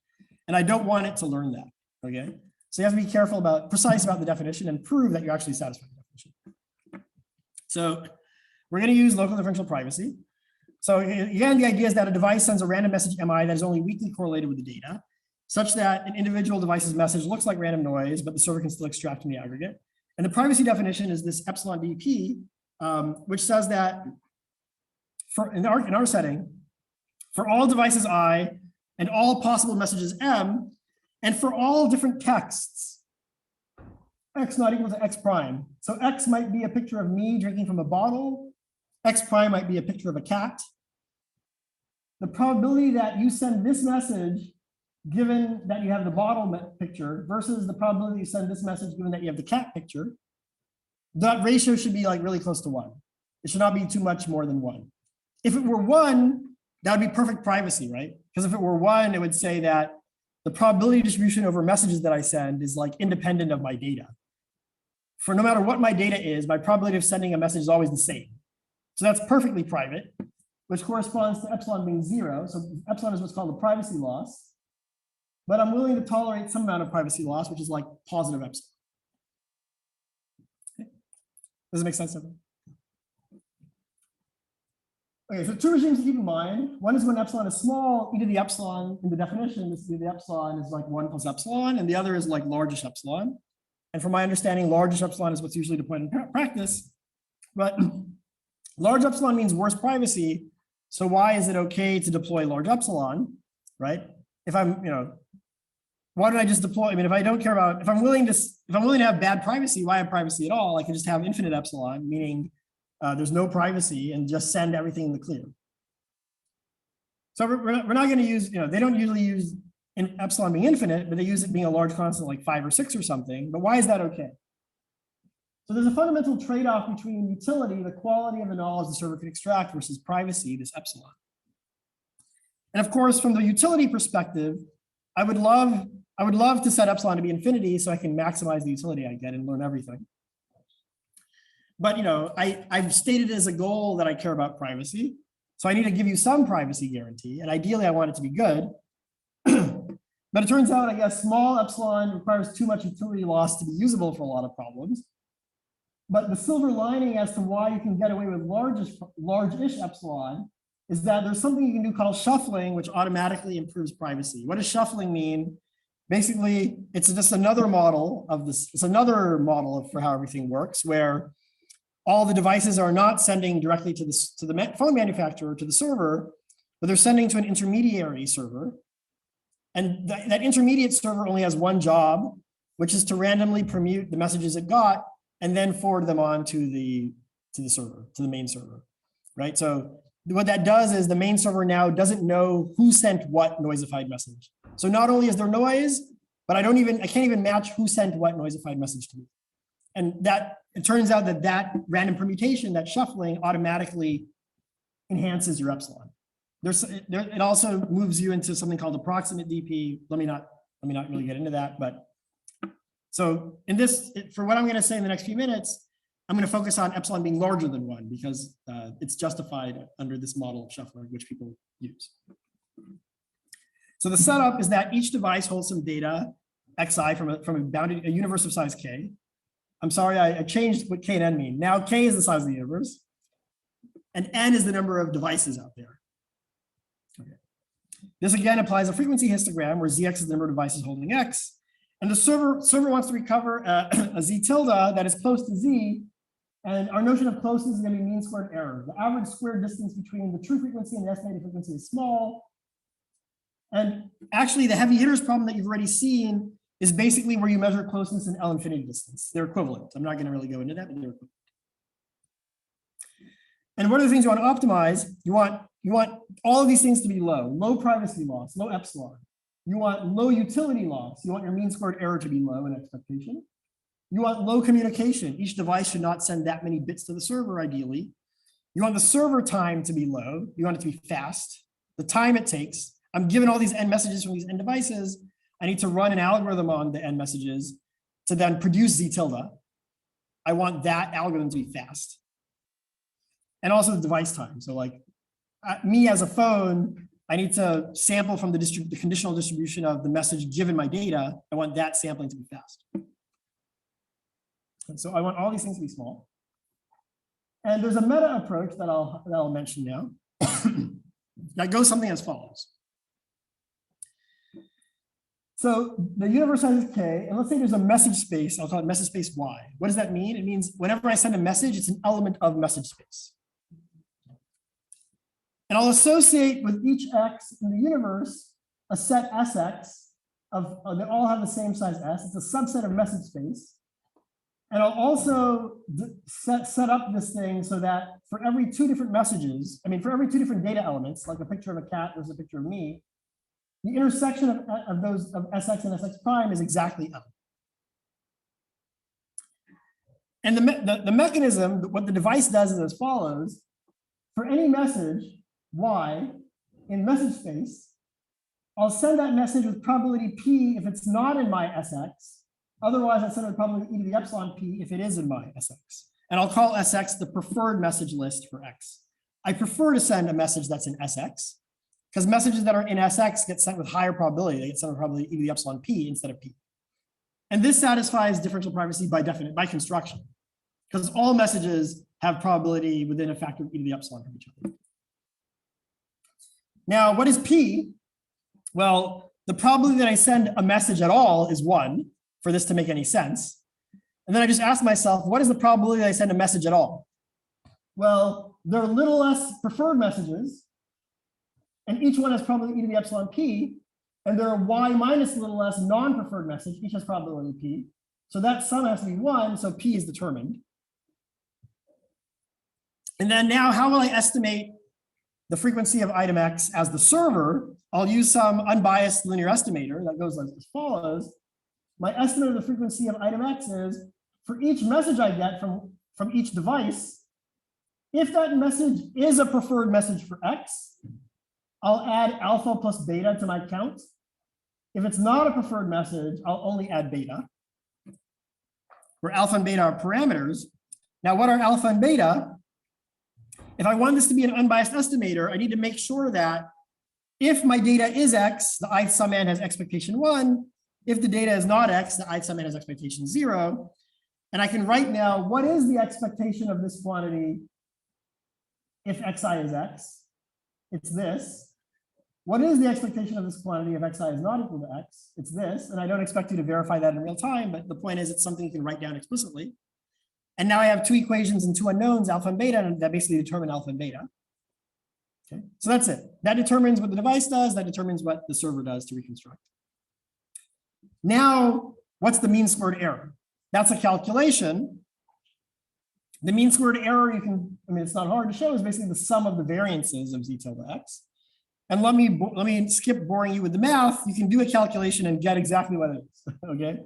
And I don't want it to learn that, okay? So you have to be careful precise about the definition and prove that you're actually satisfying the definition. So we're going to use local differential privacy. So again, the idea is that a device sends a random message MI that is only weakly correlated with the data, such that an individual device's message looks like random noise, but the server can still extract from the aggregate. And the privacy definition is this epsilon DP, which says that in our setting, for all devices I and all possible messages M, and for all different texts, X not equal to X prime. So X might be a picture of me drinking from a bottle. X prime might be a picture of a cat. The probability that you send this message, given that you have the bottle picture, versus the probability you send this message, given that you have the cat picture, that ratio should be like really close to 1. It should not be too much more than 1. If it were 1, that would be perfect privacy, right? Because if it were 1, it would say that the probability distribution over messages that I send is like independent of my data. For no matter what my data is, my probability of sending a message is always the same. So that's perfectly private, which corresponds to epsilon being 0. So epsilon is what's called a privacy loss. But I'm willing to tolerate some amount of privacy loss, which is like positive epsilon. Okay. Does it make sense? Okay, so 2 regimes to keep in mind. One is when epsilon is small, e to the epsilon in the definition, this e to the epsilon is like 1 plus epsilon, and the other is like largish epsilon. And from my understanding, largish epsilon is what's usually deployed in practice. But large epsilon means worse privacy. So why is it okay to deploy large epsilon, right? If I'm, why don't I just deploy? I mean, if I don't care about, if I'm willing to have bad privacy, why have privacy at all? I can just have infinite epsilon, meaning there's no privacy, and just send everything in the clear. So we're not going to use, they don't usually use epsilon being infinite, but they use it being a large constant like 5 or 6 or something. But why is that okay? So there's a fundamental trade-off between utility, the quality of the knowledge the server can extract, versus privacy, this epsilon. And of course, from the utility perspective, I would love to set epsilon to be infinity so I can maximize the utility I get and learn everything. But I've stated as a goal that I care about privacy. So I need to give you some privacy guarantee. And ideally, I want it to be good. But it turns out, I guess, small epsilon requires too much utility loss to be usable for a lot of problems. But the silver lining as to why you can get away with large-ish epsilon is that there's something you can do called shuffling, which automatically improves privacy. What does shuffling mean? Basically, it's just another model of this. It's another model for how everything works, where all the devices are not sending directly to the phone manufacturer, to the server, but they're sending to an intermediary server. And that intermediate server only has one job, which is to randomly permute the messages it got and then forward them on to the server, to the main server, right? So what that does is the main server now doesn't know who sent what noisified message. So not only is there noise, but I can't even match who sent what noisified message to me. And that it turns out that random permutation, that shuffling, automatically enhances your epsilon. It also moves you into something called approximate DP. Let me not really get into that, but so for what I'm going to say in the next few minutes, I'm going to focus on epsilon being larger than 1 because it's justified under this model of shuffling, which people use. So the setup is that each device holds some data xi from a universe of size k. I'm sorry, I changed what k and n mean. Now k is the size of the universe, and n is the number of devices out there. Okay. This again applies a frequency histogram where zx is the number of devices holding x, and the server wants to recover a z tilde that is close to z, and our notion of closeness is going to be mean squared error. The average square distance between the true frequency and the estimated frequency is small. And actually, the heavy hitters problem that you've already seen is basically where you measure closeness in L infinity distance. They're equivalent. I'm not going to really go into that, but they're equivalent. And one of the things you want to optimize, you want all of these things to be low privacy loss, low epsilon. You want low utility loss. You want your mean squared error to be low in expectation. You want low communication. Each device should not send that many bits to the server, ideally. You want the server time to be low. You want it to be fast. The time it takes. I'm given all these n messages from these n devices. I need to run an algorithm on the n messages to then produce z tilde. I want that algorithm to be fast. And also the device time. So like me as a phone, I need to sample from the conditional distribution of the message given my data. I want that sampling to be fast. And so I want all these things to be small. And there's a meta approach that I'll mention now that goes something as follows. So the universe size is k, and let's say there's a message space. I'll call it message space y. What does that mean? It means whenever I send a message, it's an element of message space. And I'll associate with each x in the universe a set Sx they all have the same size S. It's a subset of message space. And I'll also set up this thing so that for every 2 different messages, for every 2 different data elements, like a picture of a cat versus a picture of me, the intersection of those of Sx and Sx prime is exactly L. And the mechanism, what the device does is as follows. For any message, y, in message space, I'll send that message with probability p if it's not in my Sx. Otherwise, I send it with probability e to the epsilon p if it is in my Sx. And I'll call Sx the preferred message list for x. I prefer to send a message that's in Sx, because messages that are in Sx get sent with higher probability. They get sent with probability e to the epsilon p instead of p. And this satisfies differential privacy by construction, because all messages have probability within a factor of e to the epsilon of each other. Now, what is p? Well, the probability that I send a message at all is 1 for this to make any sense. And then I just ask myself, what is the probability that I send a message at all? Well, there are little less preferred messages, and each one has probability e to the epsilon p, and there are y minus little less non-preferred message, each has probability p. So that sum has to be 1, so p is determined. And then now, how will I estimate the frequency of item x as the server? I'll use some unbiased linear estimator that goes like as follows. My estimate of the frequency of item x is for each message I get from each device, if that message is a preferred message for x, I'll add alpha plus beta to my count. If it's not a preferred message, I'll only add beta, where alpha and beta are parameters. Now, what are alpha and beta? If I want this to be an unbiased estimator, I need to make sure that if my data is x, the ith sum n has expectation 1. If the data is not x, the ith sum n has expectation 0. And I can write now, what is the expectation of this quantity if xi is x? It's this. What is the expectation of this quantity if xi is not equal to x? It's this, and I don't expect you to verify that in real time, but the point is it's something you can write down explicitly. And now I have two equations and two unknowns, alpha and beta, and that basically determine alpha and beta. Okay, so that's it. That determines what the device does, that determines what the server does to reconstruct. Now, what's the mean squared error? That's a calculation. The mean squared error, it's not hard to show, is basically the sum of the variances of z tilde x. And let me skip boring you with the math. You can do a calculation and get exactly what it is, okay?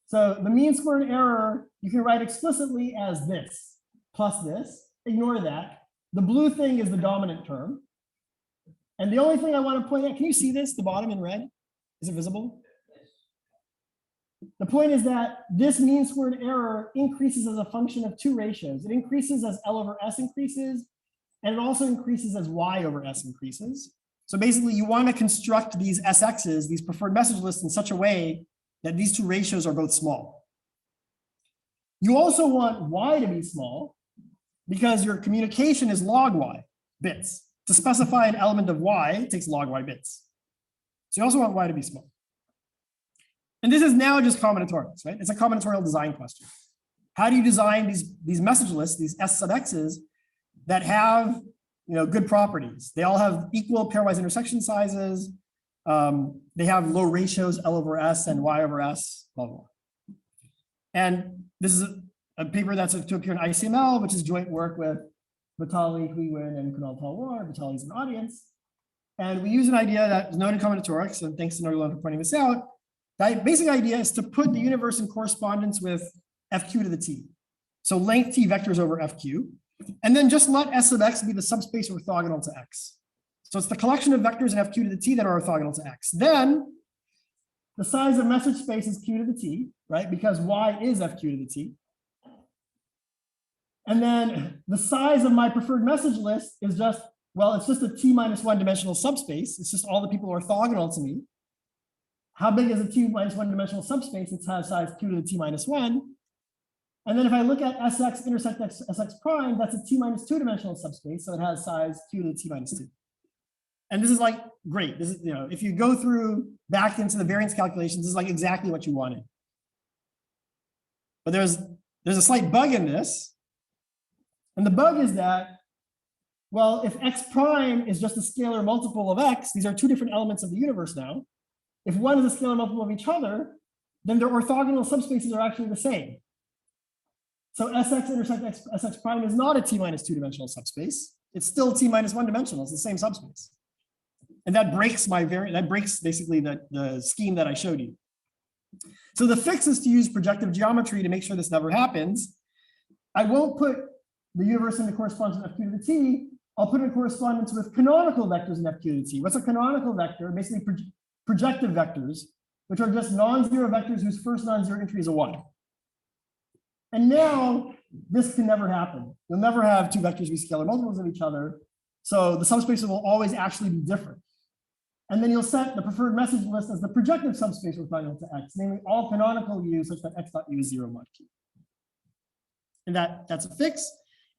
So the mean squared error, you can write explicitly as this, plus this, ignore that. The blue thing is the dominant term. And the only thing I want to point out, can you see this, the bottom in red? Is it visible? The point is that this mean squared error increases as a function of two ratios. It increases as L over S increases, and it also increases as Y over S increases. So basically you want to construct these SXs, these preferred message lists, in such a way that these two ratios are both small. You also want Y to be small because your communication is log Y bits. To specify an element of Y, it takes log Y bits. So you also want Y to be small. And this is now just combinatorials, right? It's a combinatorial design question. How do you design these message lists, these S sub X's that have good properties? They all have equal pairwise intersection sizes. They have low ratios, L over S and Y over S, blah, blah, blah. And this is a paper that's to appear in ICML, which is joint work with Vitali, Huiwen, and Kunal Talwar. Vitali's an audience. And we use an idea that is known in combinatorics, and thanks to Norlan for pointing this out. The basic idea is to put the universe in correspondence with fq to the t. So length t vectors over fq. And then just let S sub x be the subspace orthogonal to x. So it's the collection of vectors in fq to the t that are orthogonal to x. Then the size of message space is q to the t, right? Because y is fq to the t. And then the size of my preferred message list is just, well, it's just a t minus 1 dimensional subspace. It's just all the people orthogonal to me. How big is a t minus 1 dimensional subspace? It has size q to the t minus 1. And then if I look at Sx intersect Sx prime, that's a t minus 2 dimensional subspace. So it has size q to the t minus 2. And this is like, great. This is, if you go through back into the variance calculations, this is like exactly what you wanted. But there's a slight bug in this. And the bug is that, well, if x prime is just a scalar multiple of x, these are two different elements of the universe now. If one is a scalar multiple of each other, then their orthogonal subspaces are actually the same. So Sx intersect Sx prime is not a t minus 2 dimensional subspace. It's still t minus 1 dimensional. It's the same subspace. And that breaks basically the scheme that I showed you. So the fix is to use projective geometry to make sure this never happens. I won't put the universe into correspondence with fq to the t. I'll put it in correspondence with canonical vectors in fq to the t. What's a canonical vector? Basically projective vectors, which are just non-zero vectors whose first non-zero entry is a 1. And now this can never happen. You'll never have two vectors be scalar multiples of each other. So the subspaces will always actually be different. And then you'll set the preferred message list as the projective subspace orthogonal to x, namely all canonical u such that x.u is 0 mod q. And that's a fix.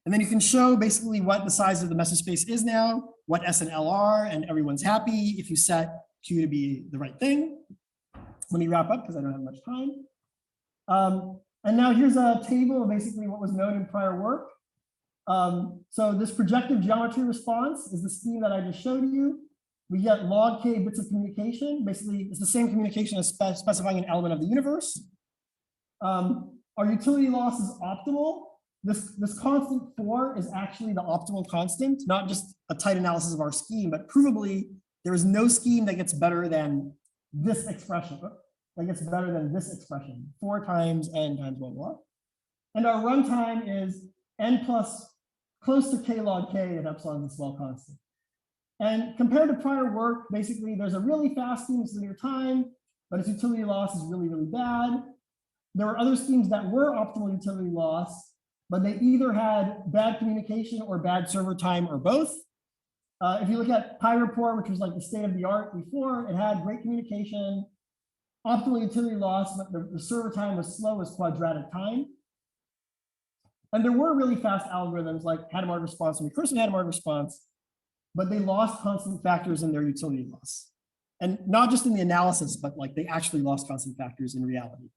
And then you can show basically what the size of the message space is now, what S and L are, and everyone's happy if you set Q to be the right thing. Let me wrap up because I don't have much time. And now here's a table of basically what was known in prior work. So this projective geometry response is the scheme that I just showed you. We get log k bits of communication. Basically, it's the same communication as specifying an element of the universe. Our utility loss is optimal. This constant 4 is actually the optimal constant, not just a tight analysis of our scheme, but provably there is no scheme that gets better than this expression. That gets better than this expression, 4 times n times 1 log. And our runtime is n plus close to k log k and epsilon is a small constant. And compared to prior work, basically there's a really fast scheme, it's linear time, but its utility loss is really, really bad. There were other schemes that were optimal utility loss, but they either had bad communication or bad server time or both. If you look at PyReport, which was like the state of the art before, it had great communication, optimal utility loss, but the server time was slow as quadratic time. And there were really fast algorithms like Hadamard response and recursive Hadamard response but they lost constant factors in their utility loss. And not just in the analysis, but like they actually lost constant factors in reality.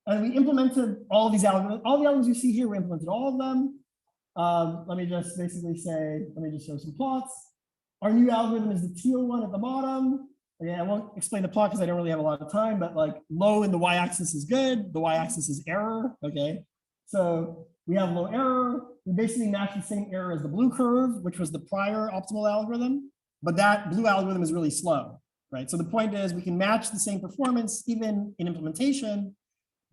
And we implemented all of these algorithms. All the algorithms you see here, we implemented all of them. Let me just basically say, let me just show some plots. Our new algorithm is the teal one at the bottom. Okay, I won't explain the plot because I don't really have a lot of time, but like low in the y-axis is good. The y-axis is error, okay? So we have low error. We basically match the same error as the blue curve, which was the prior optimal algorithm, but that blue algorithm is really slow, right? So the point is we can match the same performance even in implementation,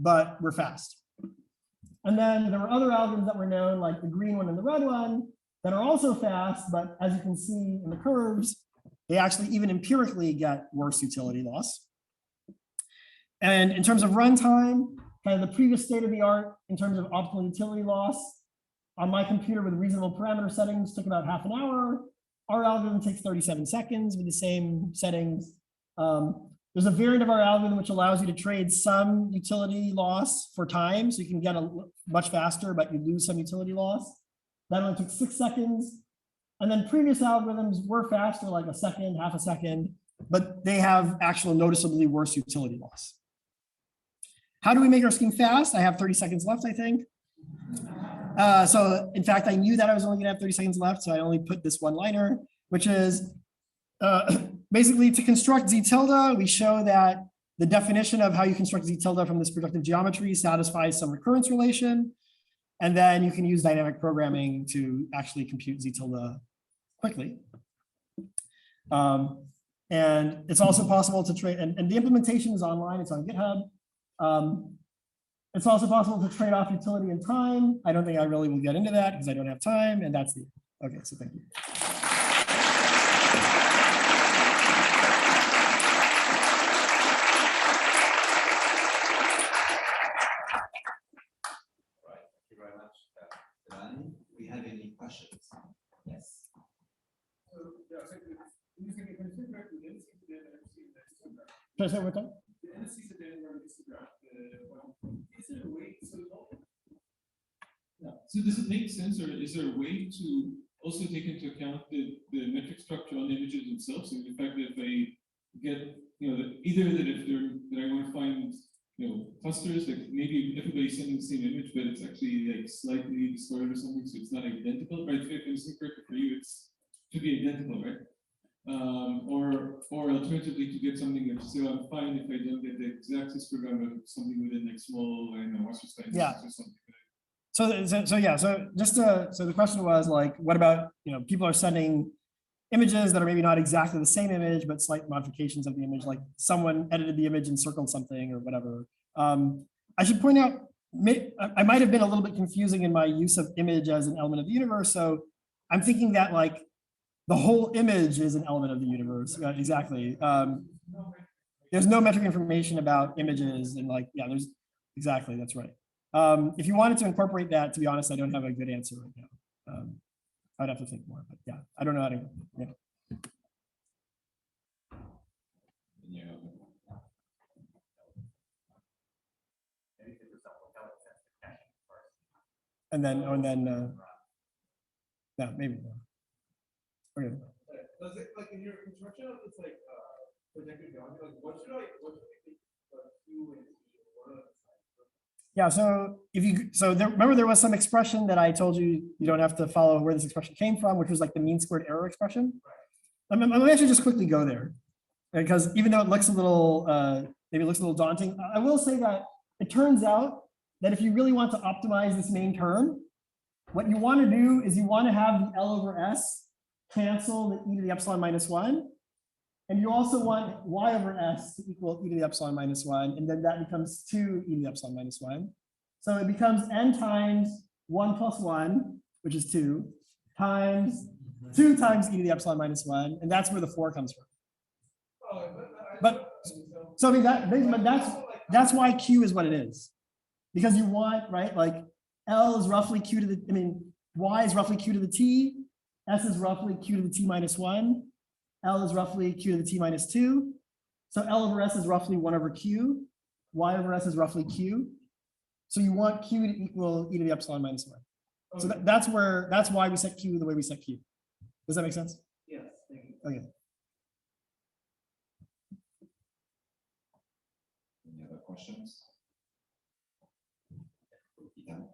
but we're fast. And then there were other algorithms that were known, like the green one and the red one, that are also fast, but as you can see in the curves, they actually even empirically get worse utility loss. And in terms of runtime, kind of the previous state of the art in terms of optimal utility loss on my computer with reasonable parameter settings took about half an hour. Our algorithm takes 37 seconds with the same settings. There's a variant of our algorithm which allows you to trade some utility loss for time, so you can get much faster, but you lose some utility loss. That only took 6 seconds. And then previous algorithms were faster, like a second, half a second, but they have actual noticeably worse utility loss. How do we make our scheme fast? I have 30 seconds left, I think. So in fact, I knew that I was only gonna have 30 seconds left, so I only put this one liner, which is basically to construct z tilde, we show that the definition of how you construct z tilde from this projective geometry satisfies some recurrence relation. And then you can use dynamic programming to actually compute z tilde quickly. And it's also possible to trade, and the implementation is online, it's on GitHub. It's also possible to trade off utility and time. I don't think I really will get into that because I don't have time, and that's the, okay, so thank you. We have any questions? Yes. Can I say what time? So does it make sense, or is there a way to also take into account the metric structure on the images themselves? And the fact that if I get, either that if that I want to find, clusters, like maybe everybody's sending the same image, but it's actually like slightly distorted or something, so it's not identical, right? If it's incorrect for you, it's to be identical, right? Or alternatively to get something that, so I'm fine if I don't get the exact histogram of something within like small, I don't know, what's just like Yeah. or something. So the question was like, what about, people are sending images that are maybe not exactly the same image, but slight modifications of the image, like someone edited the image and circled something or whatever. I should point out, I might have been a little bit confusing in my use of image as an element of the universe. So I'm thinking that like the whole image is an element of the universe. Exactly. There's no metric information about images and like, yeah, there's exactly, that's right. If you wanted to incorporate that, to be honest, I don't have a good answer right now. I'd have to think more, but yeah, I don't know how to, yeah. And then, yeah, maybe. Okay. Does it, like in your construction, it's like projected geometry, like what should I think Q and E, what are the sides? Yeah, so remember there was some expression that I told you don't have to follow where this expression came from, which was like the mean squared error expression. Let me actually just quickly go there, because even though it looks a little, maybe it looks a little daunting, I will say that it turns out that if you really want to optimize this main term, what you want to do is you want to have the L over S cancel the e to the epsilon minus 1. And you also want y over s to equal e to the epsilon minus 1, and then that becomes 2 e to the epsilon minus 1. So it becomes n times 1 plus 1, which is 2, times 2 times e to the epsilon minus 1, and that's where the 4 comes from. But so I mean but that's why Q is what it is, because you want, right, like L is roughly Q to the, Y is roughly Q to the T, S is roughly Q to the T minus 1. L is roughly Q to the T minus 2. So L over S is roughly 1 over Q. Y over S is roughly Q. So you want Q to equal e to the epsilon minus 1. So that's why we set Q the way we set Q. Does that make sense? Yes, thank you. Okay. Any other questions? Yeah.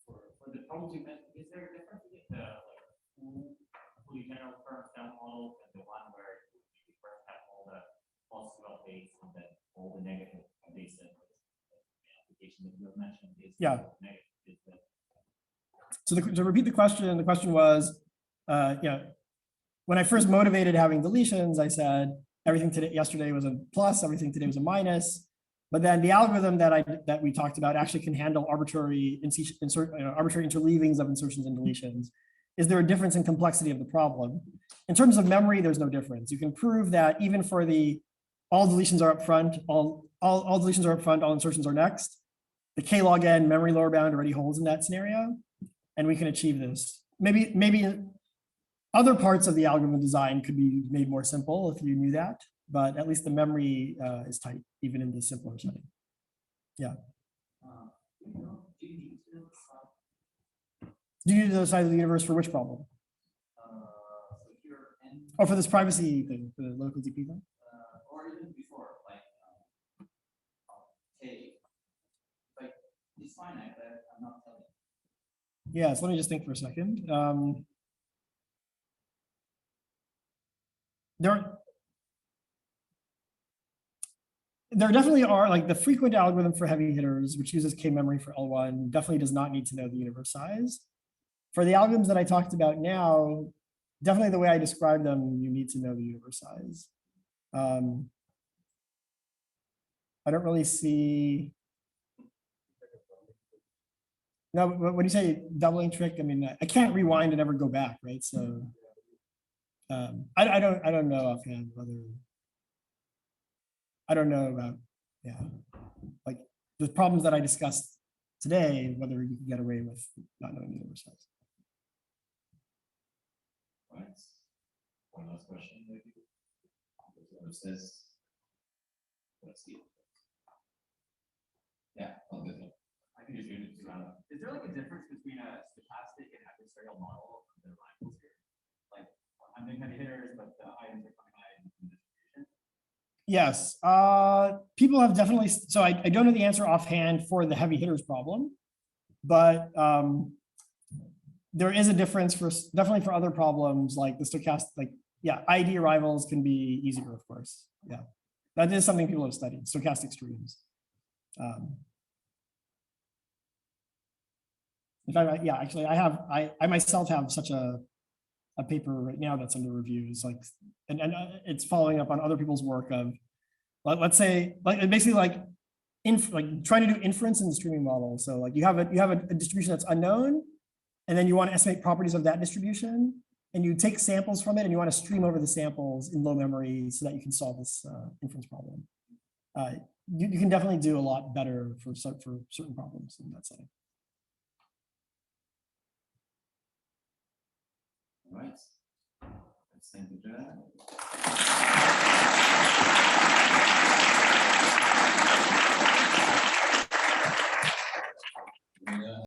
For the problems you mentioned, is there a difference between the fully general current down model and the one where you first have all the positive updates and then all the negative updates and the application that you have mentioned is Yeah. negative? Is that So to repeat the question was, when I first motivated having deletions, I said everything yesterday was a plus, everything today was a minus. But then the algorithm that we talked about actually can handle arbitrary arbitrary interleavings of insertions and deletions. Is there a difference in complexity of the problem? In terms of memory, there's no difference. You can prove that even for all deletions are up front, all deletions are up front, all insertions are next. The k log n memory lower bound already holds in that scenario, and we can achieve this. Maybe other parts of the algorithm design could be made more simple if you knew that, but at least the memory is tight, even in the simpler setting. Yeah. Do you need the size of the universe for which problem? so here and Oh, for this privacy thing, for the local DP thing? or even before, like k, like it's finite, but I'm not telling you. Yeah, so let me just think for a second. There definitely are, like the frequent algorithm for heavy hitters, which uses K memory for L1, definitely does not need to know the universe size. For the algorithms that I talked about now, definitely the way I describe them, you need to know the universe size. I don't really see. No, when you say doubling trick, I mean, I can't rewind and ever go back, right? So I don't know offhand whether. I don't know about, yeah, like the problems that I discussed today, whether you can get away with not knowing the universe size. Right. One last question, maybe. Says, let's see. Yeah, I'll do that. I think it's good to is there like a difference between a stochastic and adversarial model of the rivals here? Like I'm doing heavy hitters, but the items are coming high in distribution. Yes, people have definitely, so I don't know the answer offhand for the heavy hitters problem, but there is a difference for definitely for other problems like the stochastic, like, yeah, ID arrivals can be easier, of course. Yeah, that is something people have studied, stochastic streams. In fact, yeah, actually, I myself have such a paper right now that's under review. It's like, and it's following up on other people's work of, let's say, like basically like trying to do inference in the streaming model. So like you have a distribution that's unknown, and then you want to estimate properties of that distribution, and you take samples from it, and you want to stream over the samples in low memory so that you can solve this inference problem. You can definitely do a lot better for certain problems in that setting. All right. Let's thank you, Jelani.